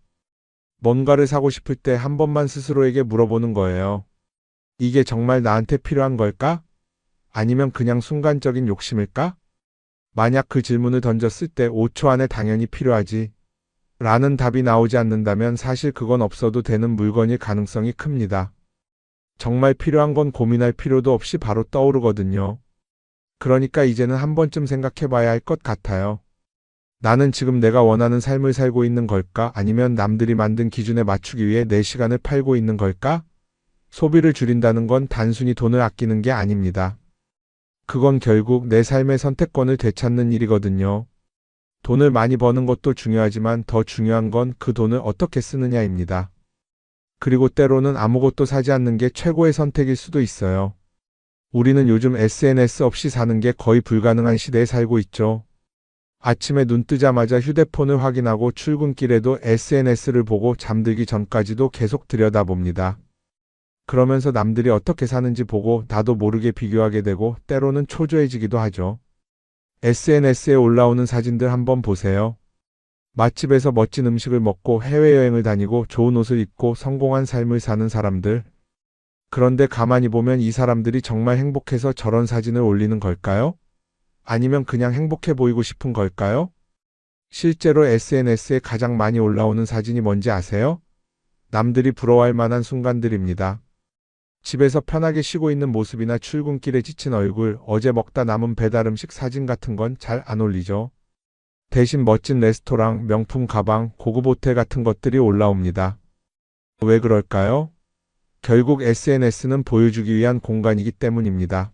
뭔가를 사고 싶을 때 한 번만 스스로에게 물어보는 거예요. 이게 정말 나한테 필요한 걸까? 아니면 그냥 순간적인 욕심일까? 만약 그 질문을 던졌을 때 5초 안에 당연히 필요하지 라는 답이 나오지 않는다면 사실 그건 없어도 되는 물건일 가능성이 큽니다. 정말 필요한 건 고민할 필요도 없이 바로 떠오르거든요. 그러니까 이제는 한 번쯤 생각해 봐야 할 것 같아요. 나는 지금 내가 원하는 삶을 살고 있는 걸까? 아니면 남들이 만든 기준에 맞추기 위해 내 시간을 팔고 있는 걸까? 소비를 줄인다는 건 단순히 돈을 아끼는 게 아닙니다. 그건 결국 내 삶의 선택권을 되찾는 일이거든요. 돈을 많이 버는 것도 중요하지만 더 중요한 건 그 돈을 어떻게 쓰느냐입니다. 그리고 때로는 아무것도 사지 않는 게 최고의 선택일 수도 있어요. 우리는 요즘 SNS 없이 사는 게 거의 불가능한 시대에 살고 있죠. 아침에 눈 뜨자마자 휴대폰을 확인하고 출근길에도 SNS를 보고 잠들기 전까지도 계속 들여다봅니다. 그러면서 남들이 어떻게 사는지 보고 나도 모르게 비교하게 되고 때로는 초조해지기도 하죠. SNS에 올라오는 사진들 한번 보세요. 맛집에서 멋진 음식을 먹고 해외여행을 다니고 좋은 옷을 입고 성공한 삶을 사는 사람들. 그런데 가만히 보면 이 사람들이 정말 행복해서 저런 사진을 올리는 걸까요? 아니면 그냥 행복해 보이고 싶은 걸까요? 실제로 SNS에 가장 많이 올라오는 사진이 뭔지 아세요? 남들이 부러워할 만한 순간들입니다. 집에서 편하게 쉬고 있는 모습이나 출근길에 지친 얼굴, 어제 먹다 남은 배달 음식 사진 같은 건 잘 안 올리죠. 대신 멋진 레스토랑, 명품 가방, 고급 호텔 같은 것들이 올라옵니다. 왜 그럴까요? 결국 SNS는 보여주기 위한 공간이기 때문입니다.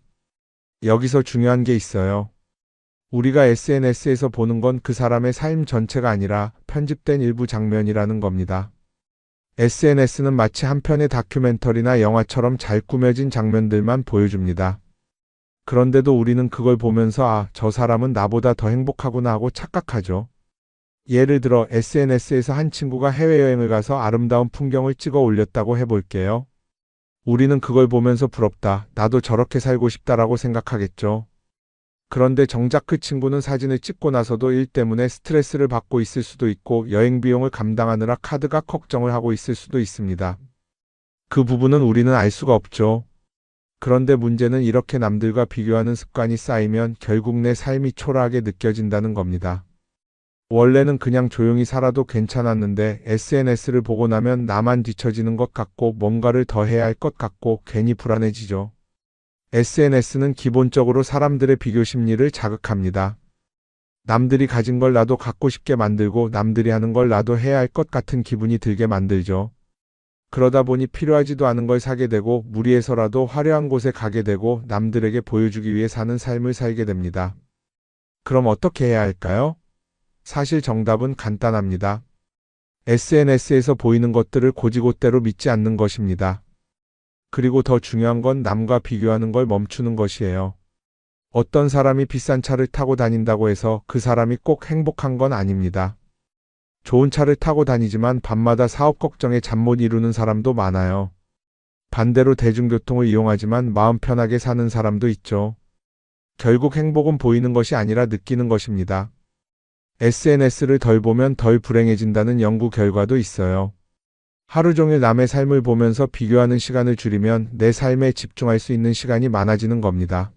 여기서 중요한 게 있어요. 우리가 SNS에서 보는 건 그 사람의 삶 전체가 아니라 편집된 일부 장면이라는 겁니다. SNS는 마치 한 편의 다큐멘터리나 영화처럼 잘 꾸며진 장면들만 보여줍니다. 그런데도 우리는 그걸 보면서 아, 저 사람은 나보다 더 행복하구나 하고 착각하죠. 예를 들어 SNS에서 한 친구가 해외여행을 가서 아름다운 풍경을 찍어 올렸다고 해볼게요. 우리는 그걸 보면서 부럽다, 나도 저렇게 살고 싶다라고 생각하겠죠. 그런데 정작 그 친구는 사진을 찍고 나서도 일 때문에 스트레스를 받고 있을 수도 있고 여행 비용을 감당하느라 카드가 걱정을 하고 있을 수도 있습니다. 그 부분은 우리는 알 수가 없죠. 그런데 문제는 이렇게 남들과 비교하는 습관이 쌓이면 결국 내 삶이 초라하게 느껴진다는 겁니다. 원래는 그냥 조용히 살아도 괜찮았는데 SNS를 보고 나면 나만 뒤처지는 것 같고 뭔가를 더 해야 할 것 같고 괜히 불안해지죠. SNS는 기본적으로 사람들의 비교 심리를 자극합니다. 남들이 가진 걸 나도 갖고 싶게 만들고 남들이 하는 걸 나도 해야 할 것 같은 기분이 들게 만들죠. 그러다 보니 필요하지도 않은 걸 사게 되고 무리해서라도 화려한 곳에 가게 되고 남들에게 보여주기 위해 사는 삶을 살게 됩니다. 그럼 어떻게 해야 할까요? 사실 정답은 간단합니다. SNS에서 보이는 것들을 곧이곧대로 믿지 않는 것입니다. 그리고 더 중요한 건 남과 비교하는 걸 멈추는 것이에요. 어떤 사람이 비싼 차를 타고 다닌다고 해서 그 사람이 꼭 행복한 건 아닙니다. 좋은 차를 타고 다니지만 밤마다 사업 걱정에 잠 못 이루는 사람도 많아요. 반대로 대중교통을 이용하지만 마음 편하게 사는 사람도 있죠. 결국 행복은 보이는 것이 아니라 느끼는 것입니다. SNS를 덜 보면 덜 불행해진다는 연구 결과도 있어요. 하루 종일 남의 삶을 보면서 비교하는 시간을 줄이면 내 삶에 집중할 수 있는 시간이 많아지는 겁니다.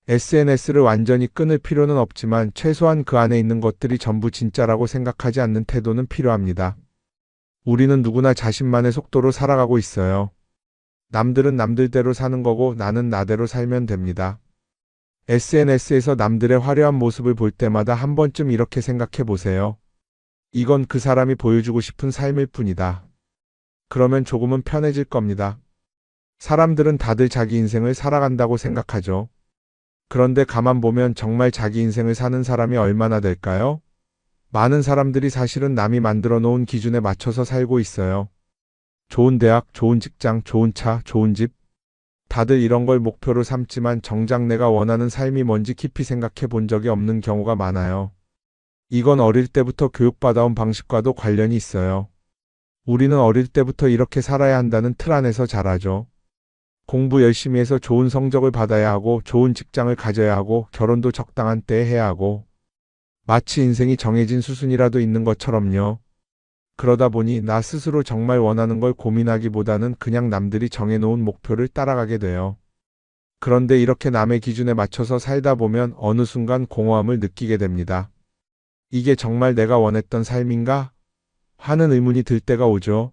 SNS를 완전히 끊을 필요는 없지만 최소한 그 안에 있는 것들이 전부 진짜라고 생각하지 않는 태도는 필요합니다. 우리는 누구나 자신만의 속도로 살아가고 있어요. 남들은 남들대로 사는 거고 나는 나대로 살면 됩니다. SNS에서 남들의 화려한 모습을 볼 때마다 한 번쯤 이렇게 생각해 보세요. 이건 그 사람이 보여주고 싶은 삶일 뿐이다. 그러면 조금은 편해질 겁니다. 사람들은 다들 자기 인생을 살아간다고 생각하죠. 그런데 가만 보면 정말 자기 인생을 사는 사람이 얼마나 될까요? 많은 사람들이 사실은 남이 만들어 놓은 기준에 맞춰서 살고 있어요. 좋은 대학, 좋은 직장, 좋은 차, 좋은 집. 다들 이런 걸 목표로 삼지만 정작 내가 원하는 삶이 뭔지 깊이 생각해 본 적이 없는 경우가 많아요. 이건 어릴 때부터 교육받아온 방식과도 관련이 있어요. 우리는 어릴 때부터 이렇게 살아야 한다는 틀 안에서 자라죠. 공부 열심히 해서 좋은 성적을 받아야 하고 좋은 직장을 가져야 하고 결혼도 적당한 때에 해야 하고 마치 인생이 정해진 수순이라도 있는 것처럼요. 그러다 보니 나 스스로 정말 원하는 걸 고민하기보다는 그냥 남들이 정해놓은 목표를 따라가게 돼요. 그런데 이렇게 남의 기준에 맞춰서 살다 보면 어느 순간 공허함을 느끼게 됩니다. 이게 정말 내가 원했던 삶인가? 하는 의문이 들 때가 오죠.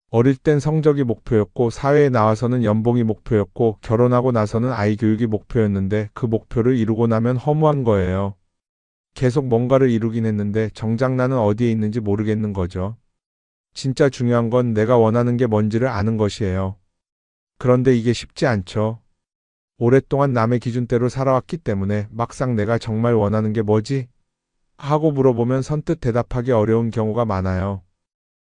어릴 땐 성적이 목표였고 사회에 나와서는 연봉이 목표였고 결혼하고 나서는 아이 교육이 목표였는데 그 목표를 이루고 나면 허무한 거예요. 계속 뭔가를 이루긴 했는데 정작 나는 어디에 있는지 모르겠는 거죠. 진짜 중요한 건 내가 원하는 게 뭔지를 아는 것이에요. 그런데 이게 쉽지 않죠. 오랫동안 남의 기준대로 살아왔기 때문에 막상 내가 정말 원하는 게 뭐지? 하고 물어보면 선뜻 대답하기 어려운 경우가 많아요.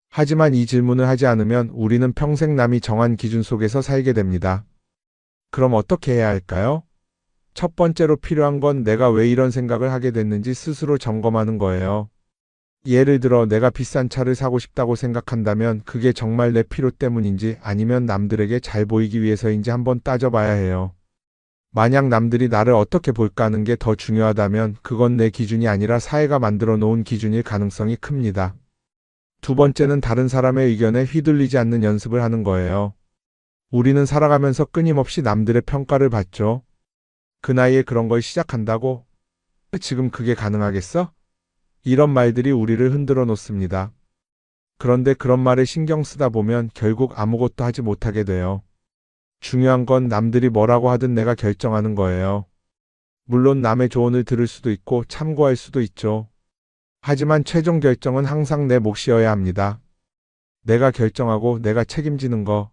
하지만 이 질문을 하지 않으면 우리는 평생 남이 정한 기준 속에서 살게 됩니다. 그럼 어떻게 해야 할까요? 첫 번째로 필요한 건 내가 왜 이런 생각을 하게 됐는지 스스로 점검하는 거예요. 예를 들어 내가 비싼 차를 사고 싶다고 생각한다면 그게 정말 내 필요 때문인지 아니면 남들에게 잘 보이기 위해서인지 한번 따져봐야 해요. 만약 남들이 나를 어떻게 볼까 하는 게 더 중요하다면 그건 내 기준이 아니라 사회가 만들어 놓은 기준일 가능성이 큽니다. 두 번째는 다른 사람의 의견에 휘둘리지 않는 연습을 하는 거예요. 우리는 살아가면서 끊임없이 남들의 평가를 받죠. 그 나이에 그런 걸 시작한다고? 지금 그게 가능하겠어? 이런 말들이 우리를 흔들어 놓습니다. 그런데 그런 말에 신경 쓰다 보면 결국 아무것도 하지 못하게 돼요. 중요한 건 남들이 뭐라고 하든 내가 결정하는 거예요. 물론 남의 조언을 들을 수도 있고 참고할 수도 있죠. 하지만 최종 결정은 항상 내 몫이어야 합니다. 내가 결정하고 내가 책임지는 거.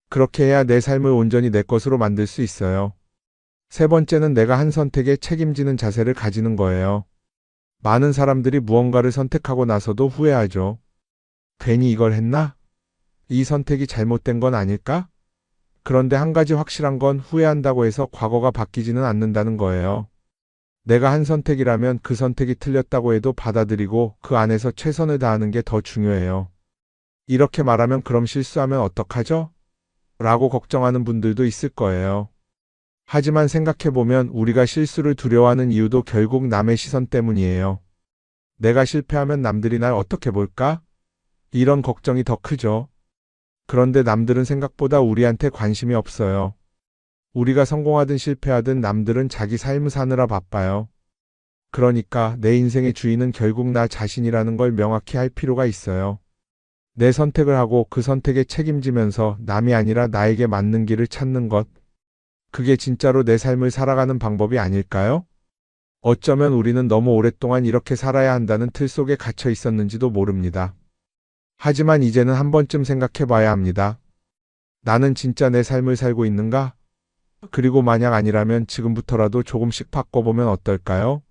그렇게 해야 내 삶을 온전히 내 것으로 만들 수 있어요. 세 번째는 내가 한 선택에 책임지는 자세를 가지는 거예요. 많은 사람들이 무언가를 선택하고 나서도 후회하죠. 괜히 이걸 했나? 이 선택이 잘못된 건 아닐까? 그런데 한 가지 확실한 건 후회한다고 해서 과거가 바뀌지는 않는다는 거예요. 내가 한 선택이라면 그 선택이 틀렸다고 해도 받아들이고 그 안에서 최선을 다하는 게 더 중요해요. 이렇게 말하면 그럼 실수하면 어떡하죠? 라고 걱정하는 분들도 있을 거예요. 하지만 생각해보면 우리가 실수를 두려워하는 이유도 결국 남의 시선 때문이에요. 내가 실패하면 남들이 날 어떻게 볼까? 이런 걱정이 더 크죠. 그런데 남들은 생각보다 우리한테 관심이 없어요. 우리가 성공하든 실패하든 남들은 자기 삶을 사느라 바빠요. 그러니까 내 인생의 주인은 결국 나 자신이라는 걸 명확히 할 필요가 있어요. 내 선택을 하고 그 선택에 책임지면서 남이 아니라 나에게 맞는 길을 찾는 것. 그게 진짜로 내 삶을 살아가는 방법이 아닐까요? 어쩌면 우리는 너무 오랫동안 이렇게 살아야 한다는 틀 속에 갇혀 있었는지도 모릅니다. 하지만 이제는 한 번쯤 생각해 봐야 합니다. 나는 진짜 내 삶을 살고 있는가? 그리고 만약 아니라면 지금부터라도 조금씩 바꿔보면 어떨까요?